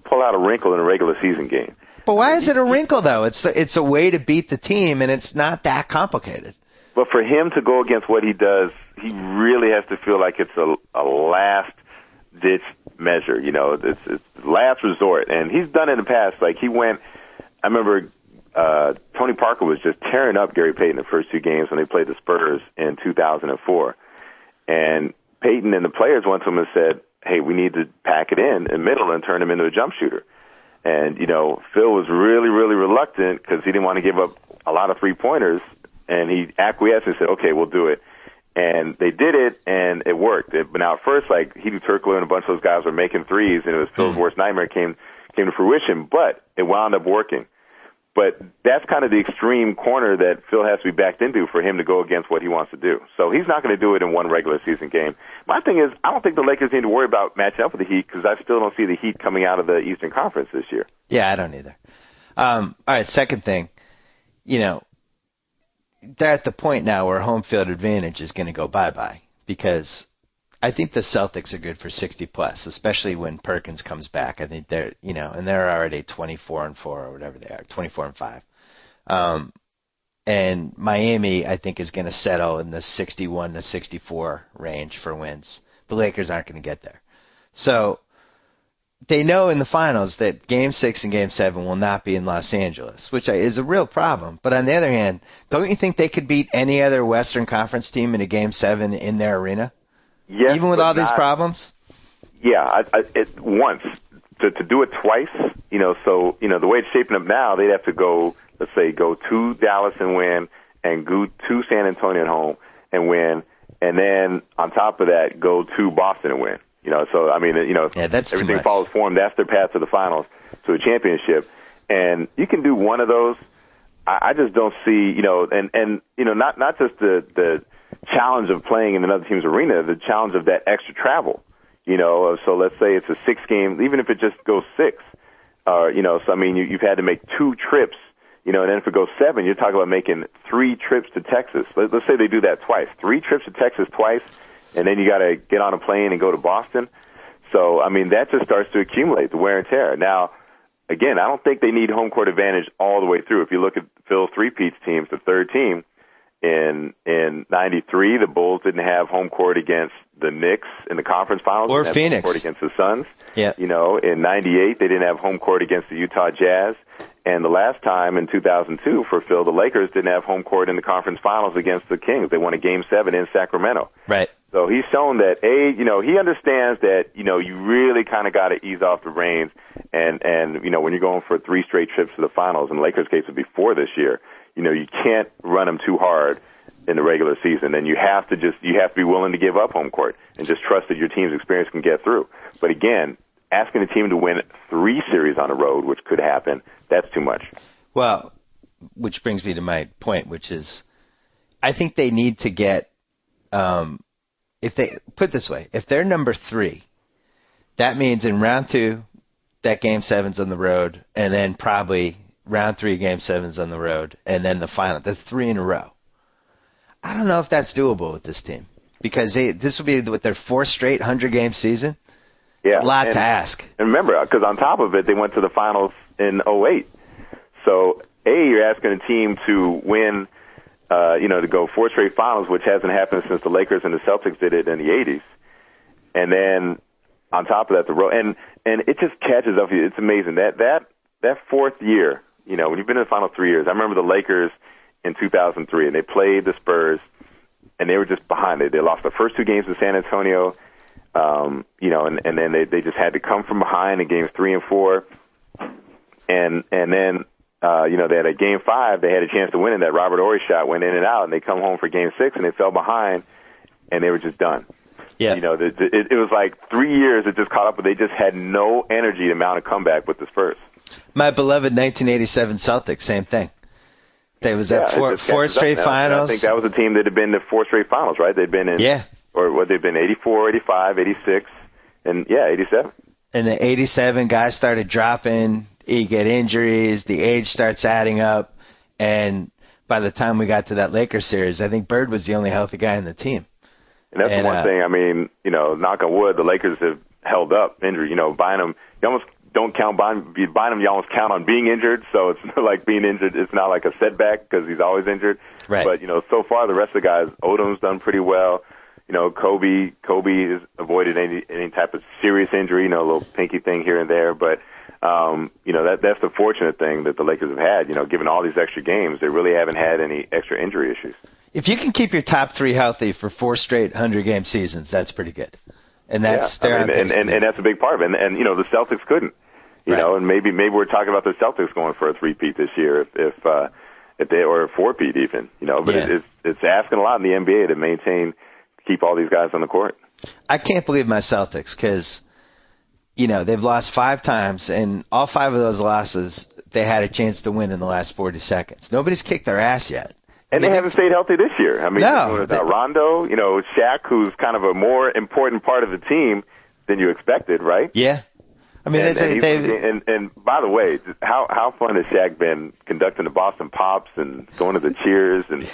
pull out a wrinkle in a regular season game. But why is it a wrinkle, though? It's a way to beat the team, and it's not that complicated. But for him to go against what he does, he really has to feel like it's a last-ditch measure. It's last resort. And he's done it in the past. Like, he went – I remember Tony Parker was just tearing up Gary Payton the first two games when they played the Spurs in 2004. And Payton and the players went to him and said, hey, we need to pack it in the middle and turn him into a jump shooter. And, Phil was really, really reluctant because he didn't want to give up a lot of three-pointers. And he acquiesced and said, okay, we'll do it. And they did it, and it worked. But now at first, like, Hedo Turkoglu and a bunch of those guys were making threes, and it was Phil's worst nightmare came to fruition. But it wound up working. But that's kind of the extreme corner that Phil has to be backed into for him to go against what he wants to do. So he's not going to do it in one regular season game. My thing is, I don't think the Lakers need to worry about matching up with the Heat because I still don't see the Heat coming out of the Eastern Conference this year. Yeah, I don't either. All right, second thing, they're at the point now where home field advantage is going to go bye-bye because I think the Celtics are good for 60-plus, especially when Perkins comes back. I think they're, and they're already 24-4 or whatever they are, 24-5. And Miami, I think, is going to settle in the 61-64 range for wins. The Lakers aren't going to get there. So they know in the finals that Game 6 and Game 7 will not be in Los Angeles, which is a real problem. But on the other hand, don't you think they could beat any other Western Conference team in a Game 7 in their arena? Yes, even with all these problems? Yeah, once. To do it twice, so, the way it's shaping up now, they'd have to go, let's say, go to Dallas and win, and go to San Antonio at home and win, and then on top of that, go to Boston and win. So, I mean, that's everything follows form. That's their path to the finals, to a championship. And you can do one of those. I just don't see, not just the challenge of playing in another team's arena, the challenge of that extra travel, so let's say it's a 6-game, even if it just goes 6, so I mean, you've had to make 2 trips, and then if it goes 7, you're talking about making 3 trips to Texas. Let's say they do that twice, 3 trips to Texas twice, and then you got to get on a plane and go to Boston. So, I mean, that just starts to accumulate, the wear and tear. Now, again, I don't think they need home court advantage all the way through. If you look at Phil's three-peats teams, the third team, in 93, the Bulls didn't have home court against the Knicks in the conference finals. Or Phoenix. Phoenix. Home court against the Suns. Yeah. In 98, they didn't have home court against the Utah Jazz. And the last time in 2002 for Phil, the Lakers didn't have home court in the conference finals against the Kings. They won a Game 7 in Sacramento. Right. So he's shown that, he understands that, you really kind of got to ease off the reins. And, when you're going for 3 straight trips to the finals, in the Lakers' case would be 4 this year, you can't run them too hard in the regular season. And you have to be willing to give up home court and just trust that your team's experience can get through. But again, asking a team to win 3 series on the road, which could happen, that's too much. Well, which brings me to my point, which is I think they need to get if they put it this way, if they're number 3, that means in round 2 that Game 7's on the road, and then probably round 3 Game 7's on the road, and then the final. That's 3 in a row. I don't know if that's doable with this team because this will be with their 4th straight 100-game season. Yeah, a lot to ask. And remember, because on top of it, they went to the finals in 08. So, you're asking a team to win, to go 4 straight finals, which hasn't happened since the Lakers and the Celtics did it in the 80s. And then on top of that, the road, and it just catches up with you. It's amazing that 4th year. When you've been in the final 3 years, I remember the Lakers in 2003, and they played the Spurs, and they were just behind it. They lost the first 2 games to San Antonio. And then they just had to come from behind in games 3 and 4. And then, they had a Game 5, they had a chance to win, and that Robert Horry shot went in and out, and they come home for Game 6, and they fell behind, and they were just done. Yeah. It was like 3 years it just caught up, but they just had no energy to mount a comeback with the Spurs. My beloved 1987 Celtics, same thing. They was at 4 straight finals. I think that was a team that had been to 4 straight finals, right? They'd been in. Yeah. Or what they've been 84, 85, 86, and 87. And the 87 guys started dropping. You get injuries. The age starts adding up. And by the time we got to that Lakers series. I think Bird was the only healthy guy in the team. And that's the one thing, I mean, knock on wood, the Lakers have held up injury. Bynum, you almost don't count Bynum, you almost count on being injured, so it's not like being injured, it's not like a setback because he's always injured. Right. But, so far the rest of the guys, Odom's done pretty well. Kobe has avoided any type of serious injury, a little pinky thing here and there. But, that's the fortunate thing that the Lakers have had. Given all these extra games, they really haven't had any extra injury issues. If you can keep your top three healthy for 4 straight 100-game seasons, that's pretty good. And that's and that's a big part of it. And the Celtics couldn't. You know, and maybe we're talking about the Celtics going for a 3-peat this year, if they, or a 4-peat even. But it's asking a lot in the NBA to keep all these guys on the court. I can't believe my Celtics because, they've lost 5 times, and all 5 of those losses they had a chance to win in the last 40 seconds. Nobody's kicked their ass yet. And they haven't stayed healthy this year. I mean, no, Rondo, Shaq, who's kind of a more important part of the team than you expected, right? Yeah. I mean, and by the way, how fun has Shaq been conducting the Boston Pops and going to the cheers? And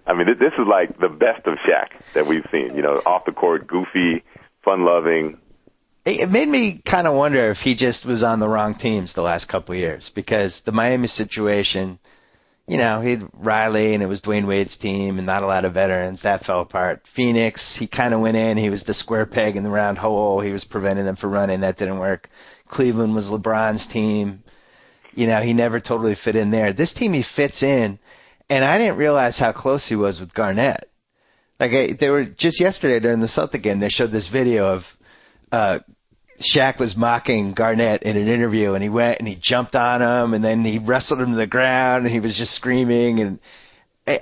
I mean, this is like the best of Shaq that we've seen. Off the court, goofy, fun-loving. It made me kind of wonder if he just was on the wrong teams the last couple of years, because the Miami situation, he had Riley and it was Dwayne Wade's team and not a lot of veterans. That fell apart. Phoenix, he kind of went in. He was the square peg in the round hole. He was preventing them from running. That didn't work. Cleveland was LeBron's team. He never totally fit in there. This team he fits in, and I didn't realize how close he was with Garnett. They were just yesterday during the Celtic game, they showed this video of Shaq was mocking Garnett in an interview, and he went and he jumped on him, and then he wrestled him to the ground, and he was just screaming. And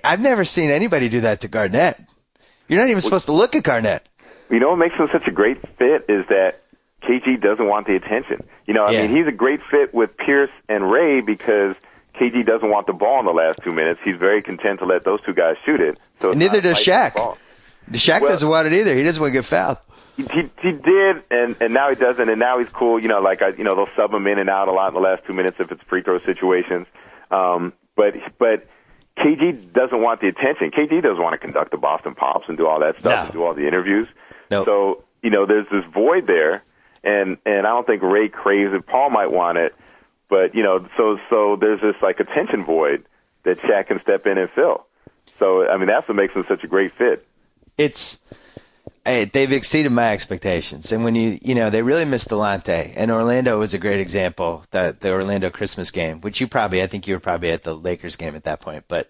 I've never seen anybody do that to Garnett. You're not even supposed to look at Garnett. What makes him such a great fit is that KG doesn't want the attention. I mean, he's a great fit with Pierce and Ray because KG doesn't want the ball in the last 2 minutes. He's very content to let those two guys shoot it. So and neither does Shaq. Shaq doesn't want it either. He doesn't want to get fouled. He did, and now he doesn't, and now he's cool. They'll sub him in and out a lot in the last 2 minutes if it's free throw situations. But KG doesn't want the attention. KG doesn't want to conduct the Boston Pops and do all that stuff and do all the interviews. Nope. So there's this void there, and I don't think Ray craves it. Paul might want it, but so there's this attention void that Shaq can step in and fill. So I mean that's what makes him such a great fit. They've exceeded my expectations. And when they really missed Delonte. And Orlando was a great example, the Orlando Christmas game, which I think you were probably at the Lakers game at that point. But,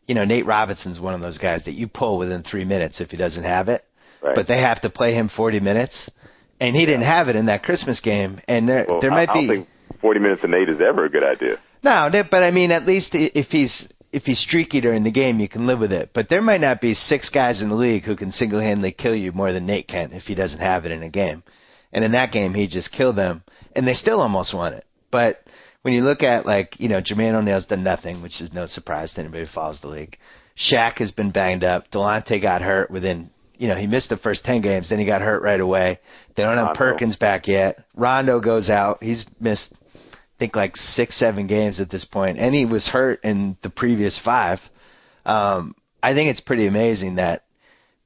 Nate Robinson's one of those guys that you pull within 3 minutes if he doesn't have it. Right. But they have to play him 40 minutes. And he didn't have it in that Christmas game. And there might be. I don't think 40 minutes of Nate is ever a good idea. No, but I mean, at least if he's streaky during the game, you can live with it. But there might not be 6 guys in the league who can single-handedly kill you more than Nate can if he doesn't have it in a game. And in that game, he just killed them, and they still almost won it. But when you look at, Jermaine O'Neal's done nothing, which is no surprise to anybody who follows the league. Shaq has been banged up. Delonte got hurt within, he missed the first 10 games, then he got hurt right away. They don't have Perkins back yet. Rondo goes out. He's missed I think 6-7 games at this point, and he was hurt in the previous 5. I think it's pretty amazing that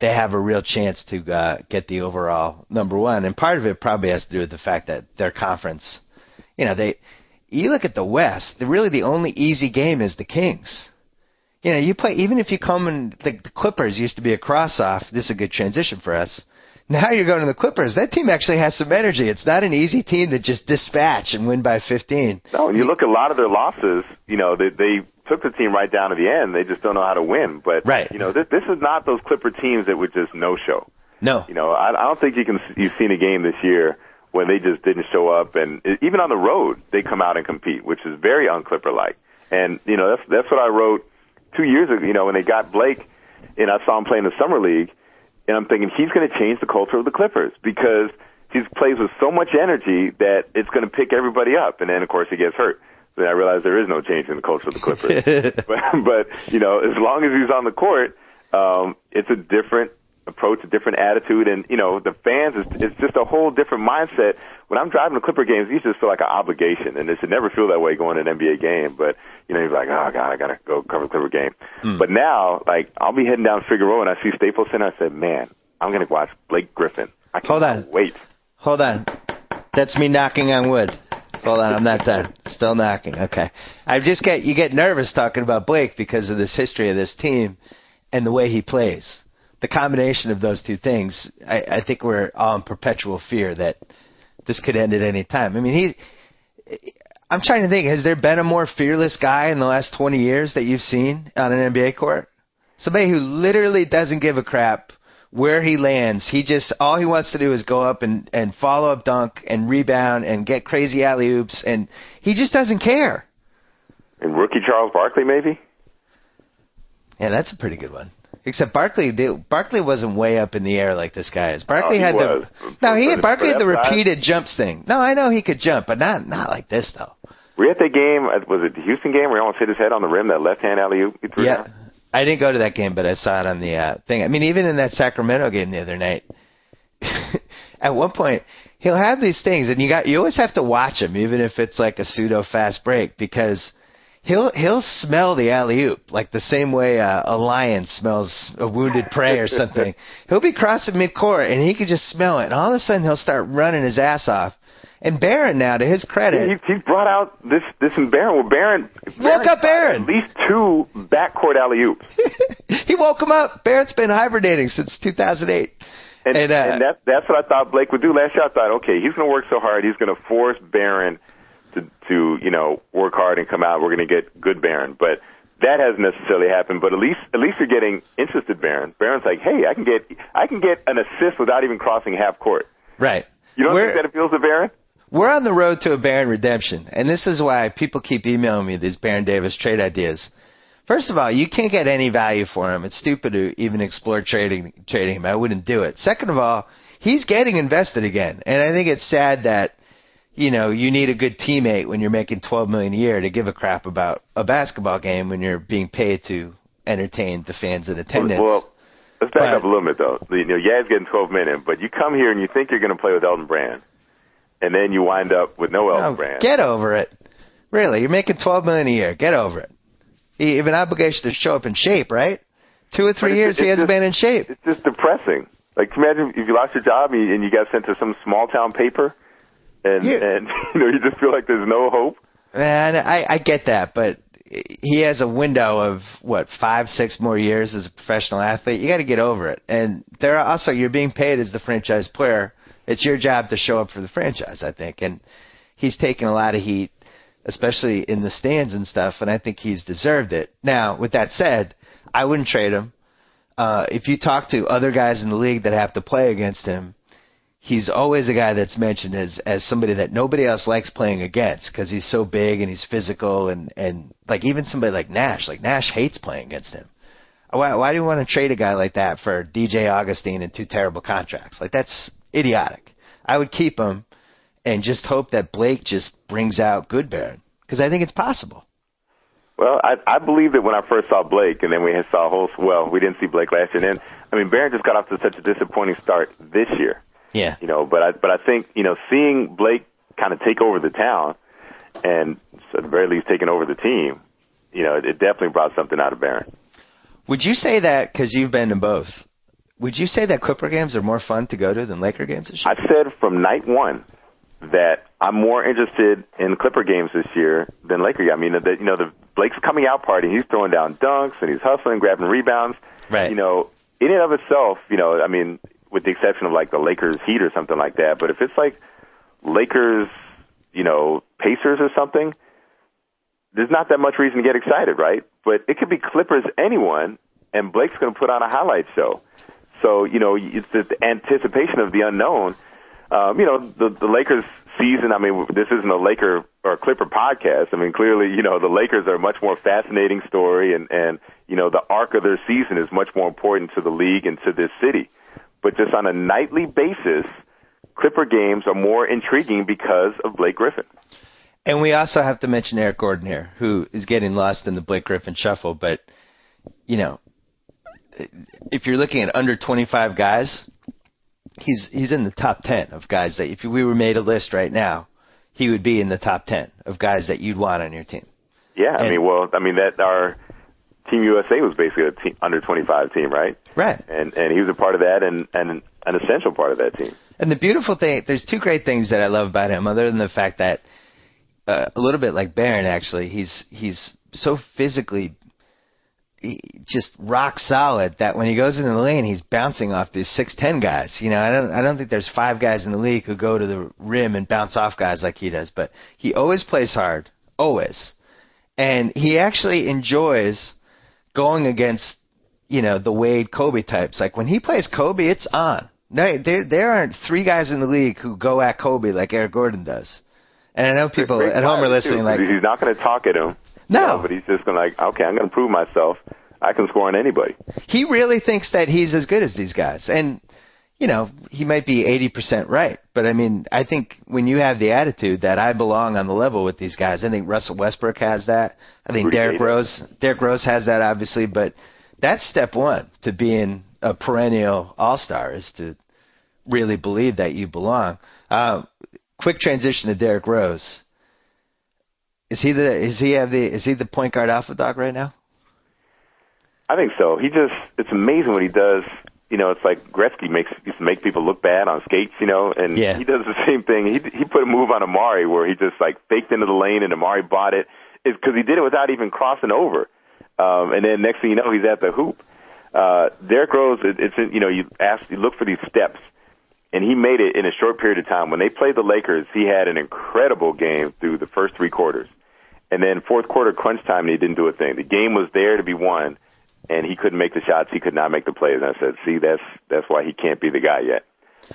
they have a real chance to get the overall number 1, and part of it probably has to do with the fact that their conference, you look at the West, really the only easy game is the Kings. You play, even if you come in, the Clippers used to be a cross-off. This is a good transition for us. Now you're going to the Clippers. That team actually has some energy. It's not an easy team to just dispatch and win by 15. No, and you look at a lot of their losses, they took the team right down to the end. They just don't know how to win. But, right. This is not those Clipper teams that would just no-show. No. I don't think you've seen a game this year when they just didn't show up. And even on the road, they come out and compete, which is very un-Clipper-like. And, that's what I wrote 2 years ago, when they got Blake, and I saw him play in the Summer League. And I'm thinking he's going to change the culture of the Clippers because he plays with so much energy that it's going to pick everybody up. And then, of course, he gets hurt. Then I realized there is no change in the culture of the Clippers. but as long as he's on the court, it's a different approach, a different attitude, and the fans, it's just a whole different mindset. When I'm driving to Clipper games, you just feel like an obligation, and it should never feel that way going to an NBA game. But you're like, oh God, I gotta go cover the Clipper game. But now, like, I'll be heading down Figueroa, and I see Staples Center. I said, man, I'm gonna watch Blake Griffin. I can't wait. Hold on. That's me knocking on wood. Hold on, I'm not done. Still knocking. Okay. You get nervous talking about Blake because of this history of this team and the way he plays. The combination of those two things, I think we're all in perpetual fear that this could end at any time. I mean, I'm trying to think, has there been a more fearless guy in the last 20 years that you've seen on an NBA court? Somebody who literally doesn't give a crap where he lands. All he wants to do is go up and follow up dunk and rebound and get crazy alley-oops, and he just doesn't care. And rookie Charles Barkley, maybe? Yeah, that's a pretty good one. Except Barkley wasn't way up in the air like this guy is. Barkley had the repeated jumps thing. No, I know he could jump, but not like this, though. Were you at that game? Was it the Houston game where he almost hit his head on the rim, that left-hand alley-oop he threw down? I didn't go to that game, but I saw it on the thing. I mean, even in that Sacramento game the other night, at one point, he'll have these things, and you always have to watch him, even if it's like a pseudo-fast break, because he'll smell the alley-oop, like the same way a lion smells a wounded prey or something. He'll be crossing midcourt, and he can just smell it, and all of a sudden he'll start running his ass off. And Barron, now, to his credit, he's brought out this in Barron. Well, Barron woke up Barron. At least 2 backcourt alley-oops. He woke him up. Barron's been hibernating since 2008. And that's what I thought Blake would do last year. I thought, okay, he's going to work so hard, he's going to force Barron to work hard and come out. We're going to get good Barron, but that hasn't necessarily happened. But at least you're getting interested Barron. Barron's like, hey, I can get an assist without even crossing half court. Right. You don't think that appeals to Barron? We're on the road to a Barron redemption, and this is why people keep emailing me these Baron Davis trade ideas. First of all, you can't get any value for him. It's stupid to even explore trading him. I wouldn't do it. Second of all, he's getting invested again, and I think it's sad that you need a good teammate when you're making $12 million a year to give a crap about a basketball game when you're being paid to entertain the fans in attendance. Well, let's back up a little bit though. Yaz getting $12 million, but you come here and you think you're going to play with Elton Brand. And then you wind up with no Elton Brand. Get over it. Really, you're making $12 million a year. Get over it. You have an obligation to show up in shape, right? 2 or 3 years he hasn't been in shape. It's just depressing. Like, imagine if you lost your job and you got sent to some small town paper, and you just feel like there's no hope. Man, I get that, but he has a window of 5-6 more years as a professional athlete. You got to get over it. And you're being paid as the franchise player. It's your job to show up for the franchise, I think. And he's taken a lot of heat, especially in the stands and stuff, and I think he's deserved it. Now, with that said, I wouldn't trade him. If you talk to other guys in the league that have to play against him, he's always a guy that's mentioned as somebody that nobody else likes playing against because he's so big and he's physical and like even somebody like Nash. Like Nash hates playing against him. Why do you want to trade a guy like that for DJ Augustine and 2 terrible contracts? Like that's idiotic. I would keep him and just hope that Blake just brings out good Barron because I think it's possible. Well, I believe that when I first saw Blake, and then we saw we didn't see Blake last year. And then, Barron just got off to such a disappointing start this year. Yeah. But I think, seeing Blake kind of take over the town and so at the very least taking over the team, it definitely brought something out of Barron. Would you say that, because you've been to both, would you say that Clipper games are more fun to go to than Laker games this year? I said from night one that I'm more interested in Clipper games this year than Laker games. I mean, the Blake's coming out party, he's throwing down dunks and he's hustling, grabbing rebounds. Right. In and of itself, with the exception of like the Lakers Heat or something like that, but if it's like Lakers, Pacers or something, there's not that much reason to get excited, right? But it could be Clippers anyone, and Blake's going to put on a highlight show. So, it's the anticipation of the unknown. The Lakers season, this isn't a Laker or Clipper podcast. Clearly, the Lakers are a much more fascinating story, and the arc of their season is much more important to the league and to this city. But just on a nightly basis, Clipper games are more intriguing because of Blake Griffin. And we also have to mention Eric Gordon here, who is getting lost in the Blake Griffin shuffle. But, if you're looking at under 25 guys, he's in the top 10 of guys that if we were made a list right now, he would be in the top 10 of guys that you'd want on your team. Yeah, that our Team USA was basically a under 25 team, right? Right. And he was a part of that and an essential part of that team. And the beautiful thing, there's two great things that I love about him, other than the fact that a little bit like Barron, actually, he's so physically just rock solid that when he goes into the lane, he's bouncing off these 6'10" guys. I don't think there's 5 guys in the league who go to the rim and bounce off guys like he does. But he always plays hard, always, and he actually enjoys going against the Wade Kobe types. Like when he plays Kobe, it's on. No, there aren't 3 guys in the league who go at Kobe like Eric Gordon does. And I know people at home are listening like, he's not going to talk at him. No. But he's just going to okay, I'm going to prove myself. I can score on anybody. He really thinks that he's as good as these guys. And, he might be 80% right. But, I think when you have the attitude that I belong on the level with these guys, I think Russell Westbrook has that. I think Derrick Rose has that, obviously. But that's step one to being a perennial all-star, is to really believe that you belong. Quick transition to Derrick Rose. Is he the point guard alpha dog right now? I think so. It's amazing what he does. It's like Gretzky used to make people look bad on skates, and he does the same thing. He put a move on Amari where he just faked into the lane and Amari bought it. It's because he did it without even crossing over. And then next thing you know, he's at the hoop. Derrick Rose, you look for these steps, and he made it in a short period of time. When they played the Lakers, he had an incredible game through the first 3 quarters. And then fourth quarter crunch time, and he didn't do a thing. The game was there to be won, and he couldn't make the shots. He could not make the plays. And I said, see, that's why he can't be the guy yet.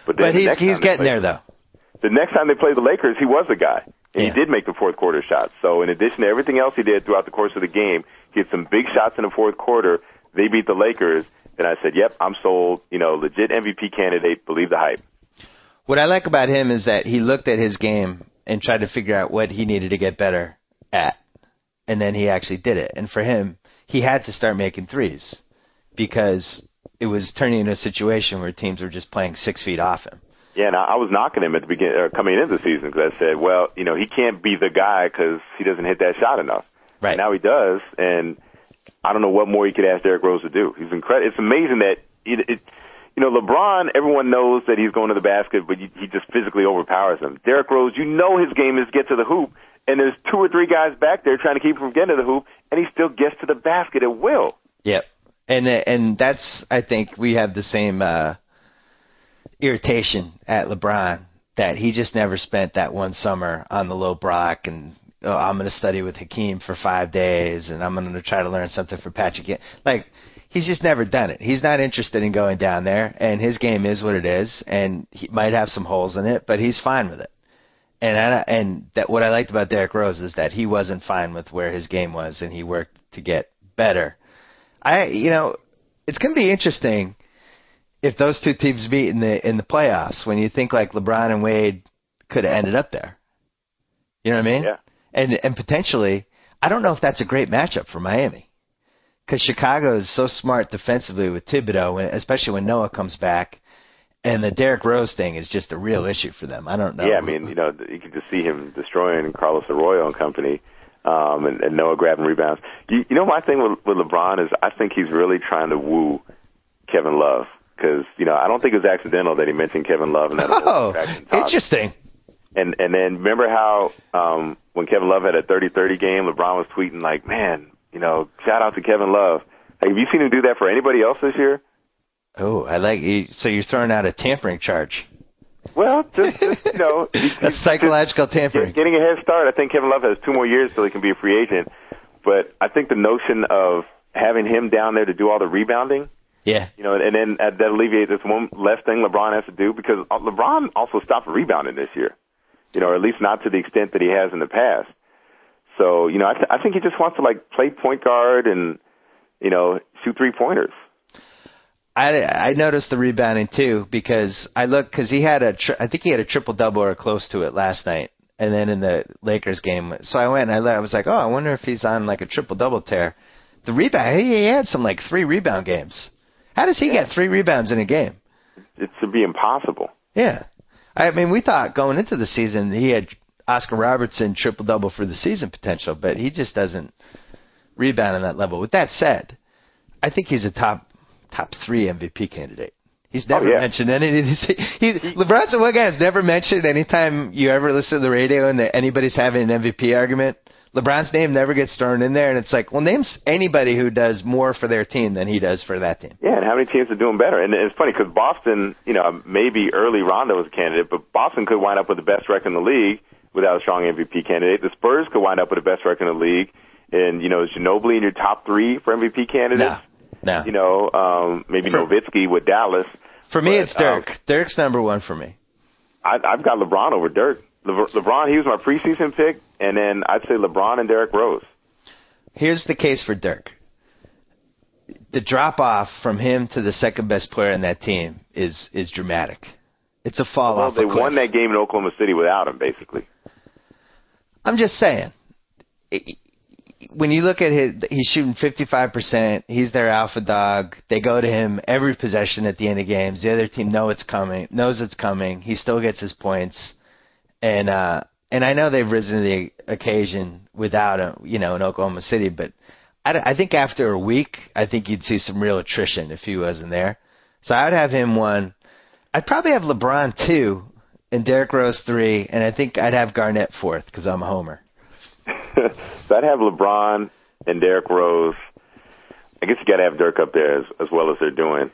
But he's getting there, though. The next time they played the Lakers, he was the guy. And he did make the fourth quarter shots. So in addition to everything else he did throughout the course of the game, he had some big shots in the fourth quarter. They beat the Lakers. And I said, yep, I'm sold. Legit MVP candidate. Believe the hype. What I like about him is that he looked at his game and tried to figure out what he needed to get better at. And then he actually did it. And for him, he had to start making threes because it was turning into a situation where teams were just playing 6 feet off him. Yeah, and I was knocking him at the beginning, coming into the season, because I said, well, he can't be the guy because he doesn't hit that shot enough. Right. And now he does, and I don't know what more you could ask Derrick Rose to do. He's incredible. It's amazing that LeBron, everyone knows that he's going to the basket, but he just physically overpowers him. Derrick Rose, his game is get to the hoop, and there's 2 or 3 guys back there trying to keep him from getting to the hoop, and he still gets to the basket at will. Yep. And that's, I think, we have the same irritation at LeBron, that he just never spent that one summer on the low block and I'm going to study with Hakeem for 5 days and I'm going to try to learn something for Patrick. He's just never done it. He's not interested in going down there, and his game is what it is, and he might have some holes in it, but he's fine with it. And that what I liked about Derrick Rose is that he wasn't fine with where his game was, and he worked to get better. It's going to be interesting if those 2 teams meet in the playoffs, when you think like LeBron and Wade could have ended up there. You know what I mean? Yeah. And potentially, I don't know if that's a great matchup for Miami, because Chicago is so smart defensively with Thibodeau, especially when Noah comes back. And the Derrick Rose thing is just a real issue for them. I don't know. Yeah, you can just see him destroying Carlos Arroyo and company, and Noah grabbing rebounds. My thing with LeBron is I think he's really trying to woo Kevin Love, because, I don't think it was accidental that he mentioned Kevin Love in that whole traction talk. Interesting. And then remember how when Kevin Love had a 30-30 game, LeBron was tweeting like, man, shout out to Kevin Love. Have you seen him do that for anybody else this year? Oh, I like you. So you're throwing out a tampering charge. Well, just that's psychological tampering. Getting a head start. I think Kevin Love has 2 more years till he can be a free agent. But I think the notion of having him down there to do all the rebounding, and then that alleviates this one less thing LeBron has to do, because LeBron also stopped rebounding this year, or at least not to the extent that he has in the past. So, I think he just wants to play point guard and, shoot 3-pointers. I noticed the rebounding too, because he had I think he had a triple-double or close to it last night, and then in the Lakers game. So I went and I was like, I wonder if he's on a triple-double tear. The rebound, he had some 3 rebound games. How does he get 3 rebounds in a game? It should be impossible. Yeah. I mean, we thought going into the season he had Oscar Robertson triple-double for the season potential, but he just doesn't rebound on that level. With that said, I think he's a top 3 MVP candidate. He's never mentioned anything. LeBron's the one guy who's never mentioned anytime you ever listen to the radio and that anybody's having an MVP argument. LeBron's name never gets thrown in there, and it's like, well, name anybody who does more for their team than he does for that team. Yeah, and how many teams are doing better? And it's funny because Boston, maybe early Rondo was a candidate, but Boston could wind up with the best record in the league without a strong MVP candidate. The Spurs could wind up with the best record in the league. And, is Ginobili in your top 3 for MVP candidates? No. Maybe Nowitzki with Dallas. For me, it's Dirk. Dirk's number 1 for me. I've got LeBron over Dirk. LeBron, he was my preseason pick, and then I'd say LeBron and Derrick Rose. Here's the case for Dirk. The drop-off from him to the second-best player in that team is dramatic. It's a fall off a cliff. They won that game in Oklahoma City without him, basically. I'm just saying. When you look at he's shooting 55%. He's their alpha dog. They go to him every possession at the end of games. The other team knows it's coming. He still gets his points. And I know they've risen to the occasion without him, in Oklahoma City. But I think after a week, I think you'd see some real attrition if he wasn't there. So I would have him 1. I'd probably have LeBron 2 and Derrick Rose 3, and I think I'd have Garnett 4th because I'm a homer. So I'd have LeBron and Derrick Rose. I guess you got to have Dirk up there as well as they're doing.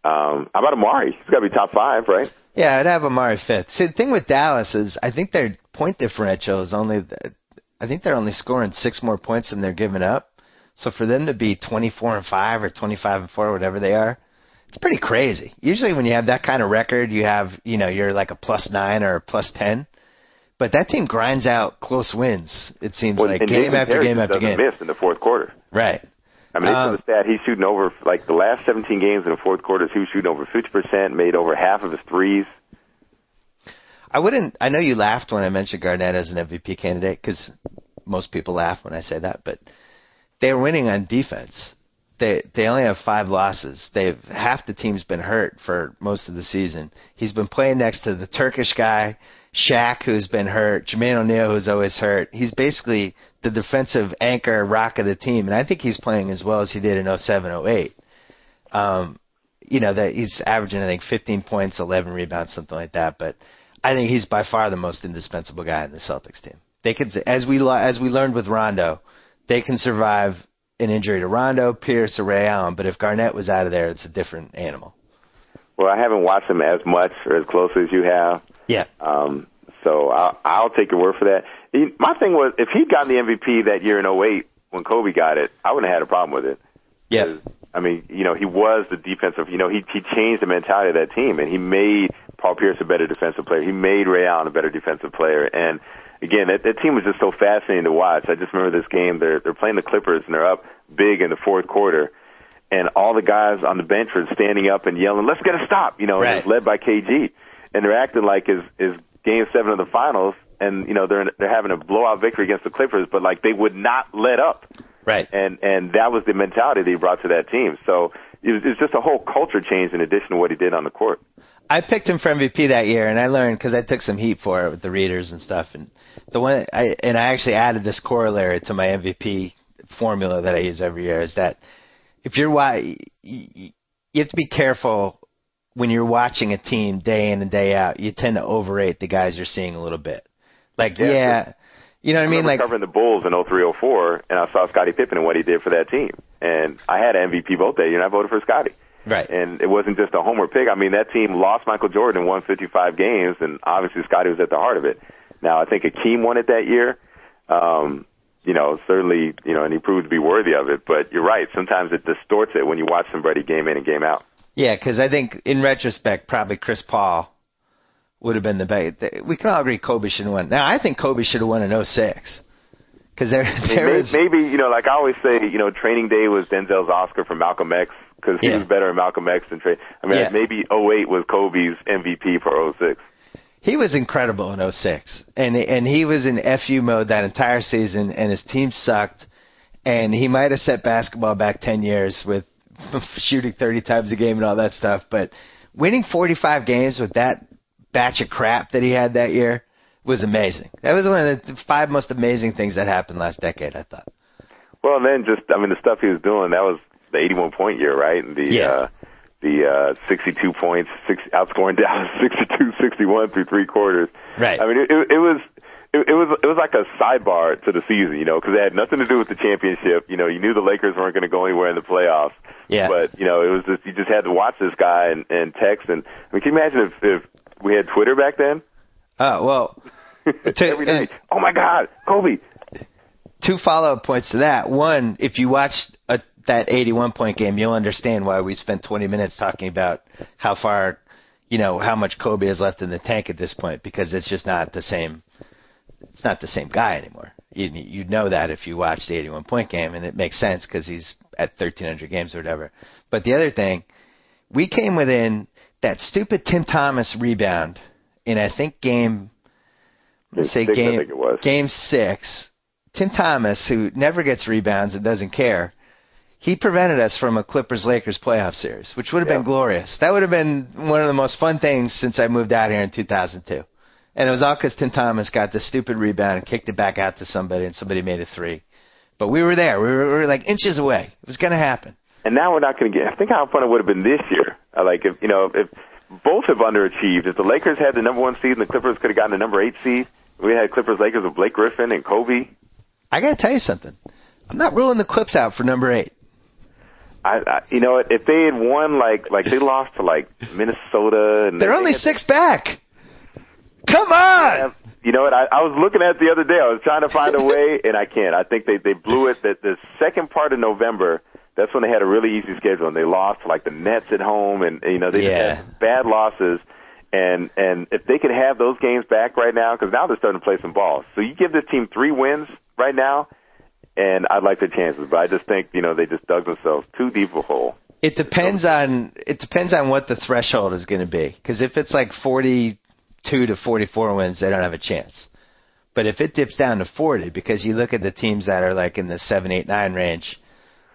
How about Amari? He's got to be top 5, right? Yeah, I'd have Amari 5th. See, the thing with Dallas is I think their point differential is I think they're only scoring 6 more points than they're giving up. So for them to be 24-5 or 25-4, whatever they are, it's pretty crazy. Usually when you have that kind of record, you have, you're like a +9 or a +10. But that team grinds out close wins, it seems like, game after game after game. Miss in the fourth quarter. Right. I mean, they showed the stat. He's shooting over, like, the last 17 games in the fourth quarter, he was shooting over 50%, made over half of his threes. I know you laughed when I mentioned Garnett as an MVP candidate, because most people laugh when I say that, but they're winning on defense. They only have 5 losses. Half the team's been hurt for most of the season. He's been playing next to the Turkish guy, Shaq, who's been hurt, Jermaine O'Neal, who's always hurt. He's basically the defensive anchor rock of the team, and I think he's playing as well as he did in 07-08. That he's averaging, I think, 15 points, 11 rebounds, something like that. But I think he's by far the most indispensable guy in the Celtics team. They could, as we learned with Rondo, they can survive an injury to Rondo, Pierce, or Ray Allen, but if Garnett was out of there, it's a different animal. Well, I haven't watched him as much or as closely as you have. Yeah. So I'll take your word for that. My thing was, if he'd gotten the MVP that year in 08 when Kobe got it, I wouldn't have had a problem with it. Yeah. I mean, he was the defensive, he changed the mentality of that team, and he made Paul Pierce a better defensive player. He made Ray Allen a better defensive player. And again, that team was just so fascinating to watch. I just remember this game. They're playing the Clippers, and they're up big in the fourth quarter. And all the guys on the bench are standing up and yelling, "Let's get a stop!" Right. And it's led by KG. And they're acting like is Game 7 of the finals, and they're having a blowout victory against the Clippers, but like they would not let up. Right. And that was the mentality that he brought to that team. So it was just a whole culture change in addition to what he did on the court. I picked him for MVP that year, and I learned because I took some heat for it with the readers and stuff. And I actually added this corollary to my MVP formula that I use every year is that if you have to be careful when you're watching a team day in and day out. You tend to overrate the guys you're seeing a little bit. Like, yeah you know what I mean? Like covering the Bulls in 03-04, and I saw Scottie Pippen and what he did for that team. And I had an MVP vote that year, and I voted for Scottie. Right. And it wasn't just a homer pick. I mean, that team lost Michael Jordan and won 55 games, and obviously Scottie was at the heart of it. Now, I think Akeem won it that year. Certainly, and he proved to be worthy of it. But you're right. Sometimes it distorts it when you watch somebody game in and game out. Yeah, because I think in retrospect, probably Chris Paul would have been the best. We can all agree Kobe should have won. Now, I think Kobe should have won in 06. Because maybe, like I always say, Training Day was Denzel's Oscar for Malcolm X because he was better in Malcolm X than Trey. I mean, maybe 08 was Kobe's MVP for 06. He was incredible in 06. And he was in FU mode that entire season, and his team sucked. And he might have set basketball back 10 years with shooting 30 times a game and all that stuff. But winning 45 games with that batch of crap that he had that year was amazing. That was one of the 5 most amazing things that happened last decade, I thought. Well, and then the stuff he was doing, that was the 81-point year, right? And the 62 points, outscoring Dallas 62-61 through 3 quarters. Right. I mean, it was like a sidebar to the season, because it had nothing to do with the championship. You knew the Lakers weren't going to go anywhere in the playoffs. Yeah. But it was just, you just had to watch this guy and text. And I mean, can you imagine if we had Twitter back then? Oh, well. Every day. Oh my God, Kobe. 2 follow-up points to that. One, if you watched that 81-point game, you'll understand why we spent 20 minutes talking about how far, how much Kobe has left in the tank at this point, because it's just not the same. It's not the same guy anymore. You'd know that if you watched the 81-point game, and it makes sense because he's at 1,300 games or whatever. But the other thing, we came within that stupid Tim Thomas rebound in, I think, game 6. Tim Thomas, who never gets rebounds and doesn't care, he prevented us from a Clippers-Lakers playoff series, which would have been glorious. That would have been one of the most fun things since I moved out here in 2002. And it was all because Tim Thomas got the stupid rebound and kicked it back out to somebody, and somebody made a 3. But we were there. We were like inches away. It was going to happen. And now we're not going to get – think how fun it would have been this year. Like, if both have underachieved. If the Lakers had the number 1 seed and the Clippers could have gotten the number 8 seed, we had Clippers-Lakers with Blake Griffin and Kobe. I got to tell you something. I'm not ruling the Clips out for number 8. If they had won, like they lost to, Minnesota. And they're only 6 back. Come on! You know what? I was looking at it the other day. I was trying to find a way, and I can't. I think they blew it. The second part of November, that's when they had a really easy schedule, and they lost to, the Nets at home, and, they just had bad losses. And if they could have those games back right now, because now they're starting to play some ball. So you give this team 3 wins right now, and I'd like their chances. But I just think, they just dug themselves too deep of a hole. It depends on what the threshold is going to be. Because if it's 42 to 44 wins, they don't have a chance. But if it dips down to 40, because you look at the teams that are in the 7, 8, 9 range,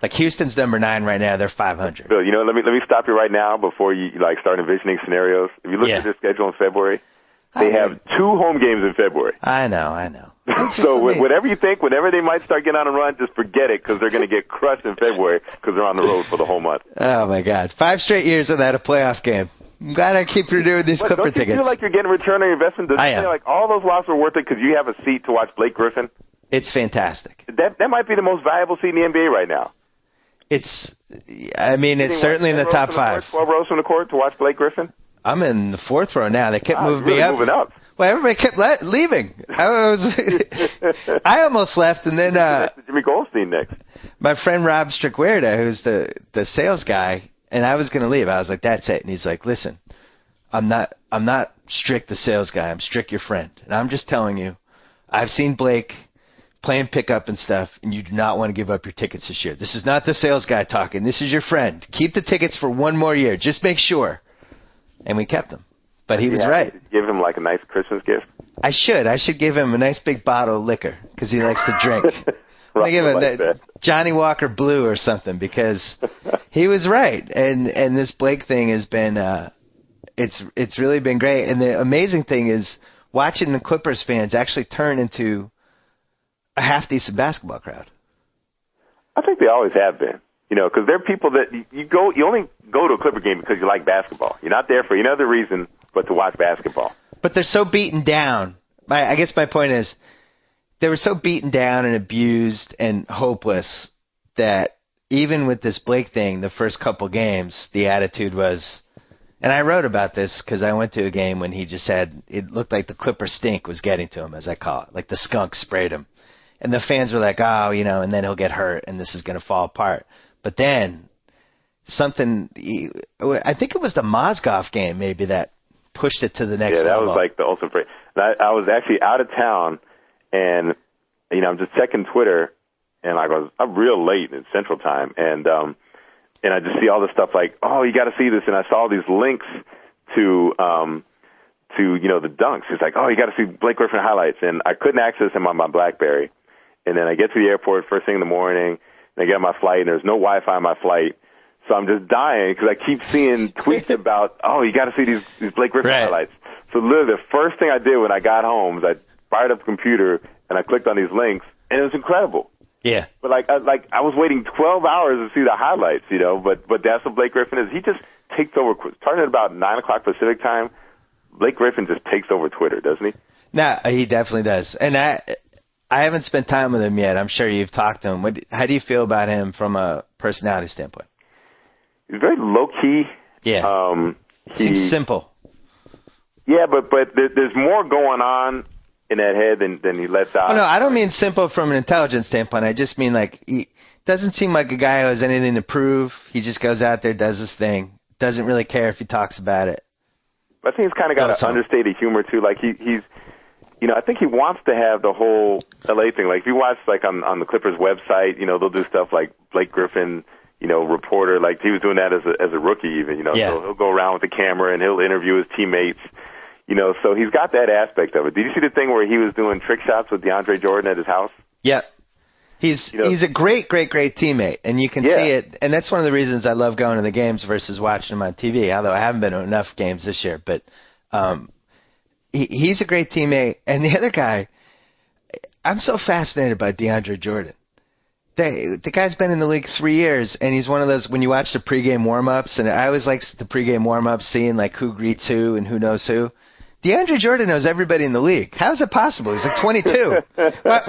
Houston's number 9 right now, they're 500. Bill, let me stop you right now before you start envisioning scenarios. If you look at their schedule in February, they have 2 home games in February. I know. So whatever you think, whenever they might start getting on a run, just forget it, because they're going to get crushed in February because they're on the road for the whole month. Oh my God, 5 straight years without a playoff game. I'm glad I keep renewing these Clipper tickets. Don't you feel like you're getting a return on your investment? Does it feel like all those losses are worth it because you have a seat to watch Blake Griffin? It's fantastic. That might be the most valuable seat in the NBA right now. It's certainly in the top 5. 12 rows from the court to watch Blake Griffin? I'm in the 4th row now. They kept moving me up. Moving up. Well, everybody kept leaving. I almost left, and then Jimmy Goldstein next. My friend Rob Strickwerda, who's the sales guy, and I was going to leave. I was like, "That's it." And he's like, "Listen, I'm not Strick the sales guy. I'm Strick your friend, and I'm just telling you, I've seen Blake playing pickup and stuff, and you do not want to give up your tickets this year. This is not the sales guy talking. This is your friend. Keep the tickets for 1 more year. Just make sure." And we kept them. But he was right. Give him a nice Christmas gift. I should give him a nice big bottle of liquor because he likes to drink. I give him Johnny Walker Blue or something, because he was right. And this Blake thing has been it's really been great. And the amazing thing is watching the Clippers fans actually turn into a half decent basketball crowd. I think they always have been. Because there are people that you only go to a Clipper game because you like basketball. You're not there for any other reason but to watch basketball. But they're so beaten down. I guess my point is they were so beaten down and abused and hopeless that even with this Blake thing, the first couple games, the attitude was, and I wrote about this because I went to a game when he just had, it looked like the Clipper stink was getting to him, as I call it, like the skunk sprayed him. And the fans were like, and then he'll get hurt and this is going to fall apart. But then I think it was the Mozgov game maybe that pushed it to the next level. Yeah, that was the ultimate. I was actually out of town, and I'm just checking Twitter, and I'm real late in Central Time, and I just see all this stuff you got to see this, and I saw these links to the dunks. It's you got to see Blake Griffin highlights, and I couldn't access him on my BlackBerry, and then I get to the airport first thing in the morning. And I get on my flight, and there's no Wi-Fi on my flight. So I'm just dying because I keep seeing tweets about, oh, you got to see these Blake Griffin highlights. So literally the first thing I did when I got home is I fired up the computer and I clicked on these links, and it was incredible. Yeah. But I was waiting 12 hours to see the highlights, you know. But that's what Blake Griffin is. He just takes over. Starting at about 9 o'clock Pacific time, Blake Griffin just takes over Twitter, doesn't he? No, he definitely does. And I haven't spent time with him yet. I'm sure you've talked to him. How do you feel about him from a personality standpoint? He's very low key. Yeah. Seems simple. Yeah, but there's more going on in that head than he lets out. Oh, no, I don't mean simple from an intelligence standpoint. I just mean like he doesn't seem like a guy who has anything to prove. He just goes out there, does his thing. Doesn't really care if he talks about it. I think he's kind of got an understated humor too. Like he's, you know, I think he wants to have the whole LA thing. Like if you watch like on the Clippers website, you know, they'll do stuff like Blake Griffin, you know, reporter. Like he was doing that as a rookie even. You know, yeah. So he'll go around with the camera and he'll interview his teammates. You know, so he's got that aspect of it. Did you see the thing where he was doing trick shots with DeAndre Jordan at his house? Yep. He's a great teammate, and you can see it. And that's one of the reasons I love going to the games versus watching them on TV, although I haven't been to enough games this year. But he's a great teammate. And the other guy, I'm so fascinated by DeAndre Jordan. The guy's been in the league 3 years, and he's one of those, when you watch the pregame warm-ups, and I always like the pregame warm-ups, seeing like who greets who and who knows who. DeAndre Jordan knows everybody in the league. How is it possible? He's like 22.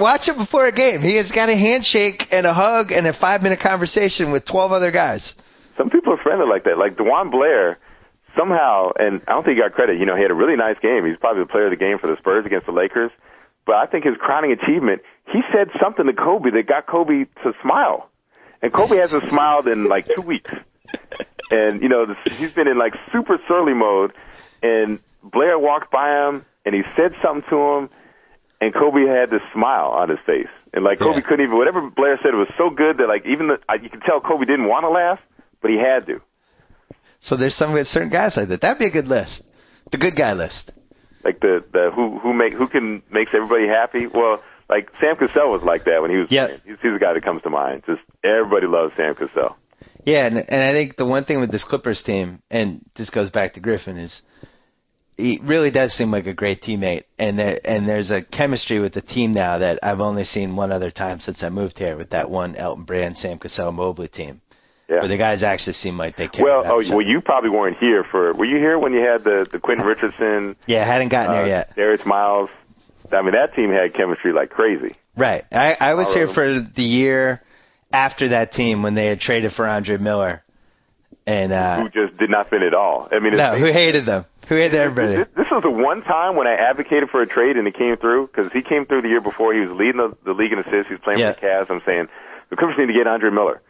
Watch him before a game. He has got a handshake and a hug and a 5-minute conversation with 12 other guys. Some people are friendly like that. Like DeJuan Blair, somehow, and I don't think he got credit. You know, he had a really nice game. He's probably the player of the game for the Spurs against the Lakers. But I think his crowning achievement, he said something to Kobe that got Kobe to smile. And Kobe hasn't smiled in like 2 weeks. And, you know, he's been in like super surly mode. And Blair walked by him, and he said something to him, and Kobe had this smile on his face. And, like, Kobe couldn't even, whatever Blair said was so good that, like, even you could tell Kobe didn't want to laugh, but he had to. So there's certain guys like that. That'd be a good list. The good guy list. Like who makes everybody happy? Well, like Sam Cassell was like that when he was playing. He's the guy that comes to mind. Just everybody loves Sam Cassell. Yeah, and I think the one thing with this Clippers team, and this goes back to Griffin, is he really does seem like a great teammate, and there's a chemistry with the team now that I've only seen one other time since I moved here, with that one Elton Brand, Sam Cassell, Mobley team. Yeah. Where the guys actually seem like they care. Well, you probably weren't here were you here when you had the Quentin Richardson? Yeah, I hadn't gotten there yet. Darius Miles. I mean, that team had chemistry like crazy. Right. I was here for the year after that team when they had traded for Andre Miller. And who just did not fit at all. I mean, who hated them. Who hated everybody. This was the one time when I advocated for a trade and it came through, because he came through the year before. He was leading the league in assists. He was playing for the Cavs. I'm saying, the Clippers need to get Andre Miller.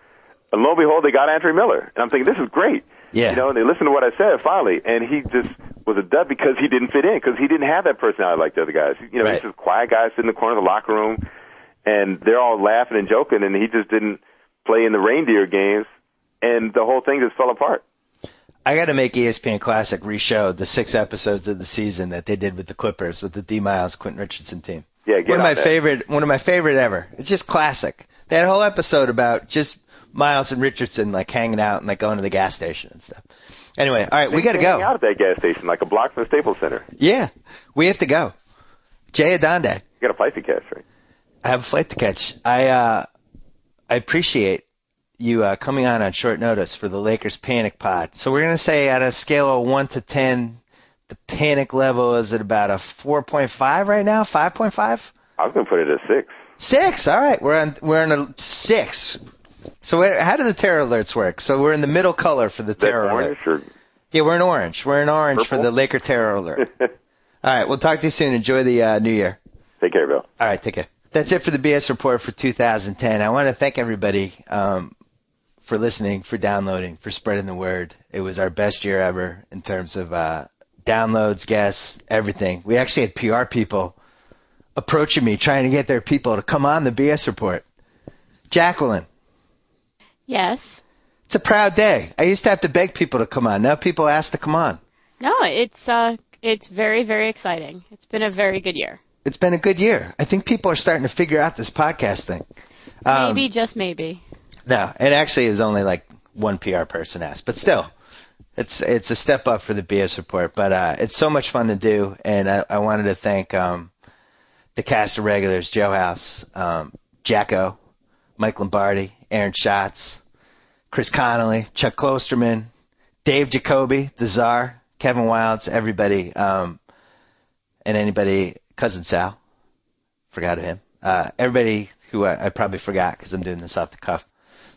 And lo and behold, they got Andre Miller. And I'm thinking, this is great. Yeah. You know, and they listened to what I said finally. And he just was a dud because he didn't fit in, because he didn't have that personality like the other guys. You know, he's just a quiet guy sitting in the corner of the locker room, and they're all laughing and joking, and he just didn't play in the reindeer games, and the whole thing just fell apart. I got to make ESPN Classic re-show the 6 episodes of the season that they did with the Clippers with the D. Miles, Quentin Richardson team. Yeah, one of my favorite ever. It's just classic. They had a whole episode about just Miles and Richardson like hanging out and like going to the gas station and stuff. Anyway, all right, we got to go. Out at that gas station, like a block from the Staples Center. Yeah, we have to go. J.A Adande. You got a flight to catch, right? I have a flight to catch. I appreciate you coming on short notice for the Lakers Panic Pod. So we're going to say at a scale of 1 to 10, the panic level is at about a 4.5 right now, 5.5? I was going to put it at 6. 6, all right. We're on a 6. So how do the terror alerts work? So we're in the middle color for the terror alert. Yeah, we're in orange. We're in orange Purple? For the Laker terror alert. All right, we'll talk to you soon. Enjoy the new year. Take care, Bill. All right, take care. That's it for the B.S. Report for 2010. I want to thank everybody for listening, for downloading, for spreading the word. It was our best year ever in terms of downloads, guests, everything. We actually had PR people approaching me, trying to get their people to come on the B.S. Report. Jacqueline. Yes. It's a proud day. I used to have to beg people to come on. Now people ask to come on. No, it's very, very exciting. It's been a very good year. It's been a good year. I think people are starting to figure out this podcast thing. Maybe, just maybe. No, it actually is only like one PR person asked. But still, it's a step up for the B.S Report. But it's so much fun to do, and I wanted to thank the cast of regulars: Joe House, Jacko, Mike Lombardi, Aaron Schatz, Chris Connolly, Chuck Klosterman, Dave Jacoby, the Czar, Kevin Wilds, everybody, and anybody, Cousin Sal, forgot of him. Everybody who I probably forgot because I'm doing this off the cuff.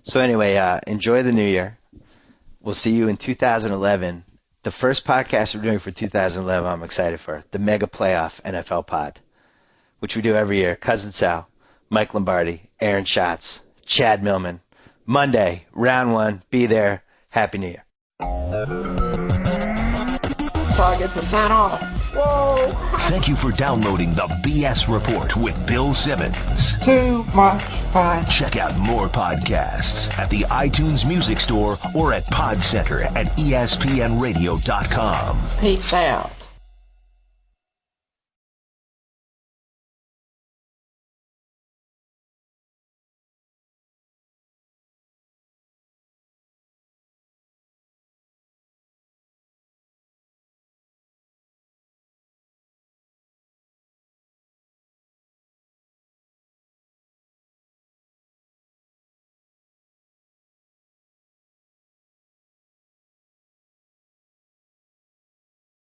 So anyway, enjoy the new year. We'll see you in 2011. The first podcast we're doing for 2011 I'm excited for, the Mega Playoff NFL Pod, which we do every year. Cousin Sal, Mike Lombardi, Aaron Schatz, Chad Millman. Monday, round 1. Be there. Happy New Year. So I get to sign off. Whoa! Thank you for downloading the BS Report with Bill Simmons. Too much fun. Check out more podcasts at the iTunes Music Store or at Podcenter at ESPNradio.com. Peace out.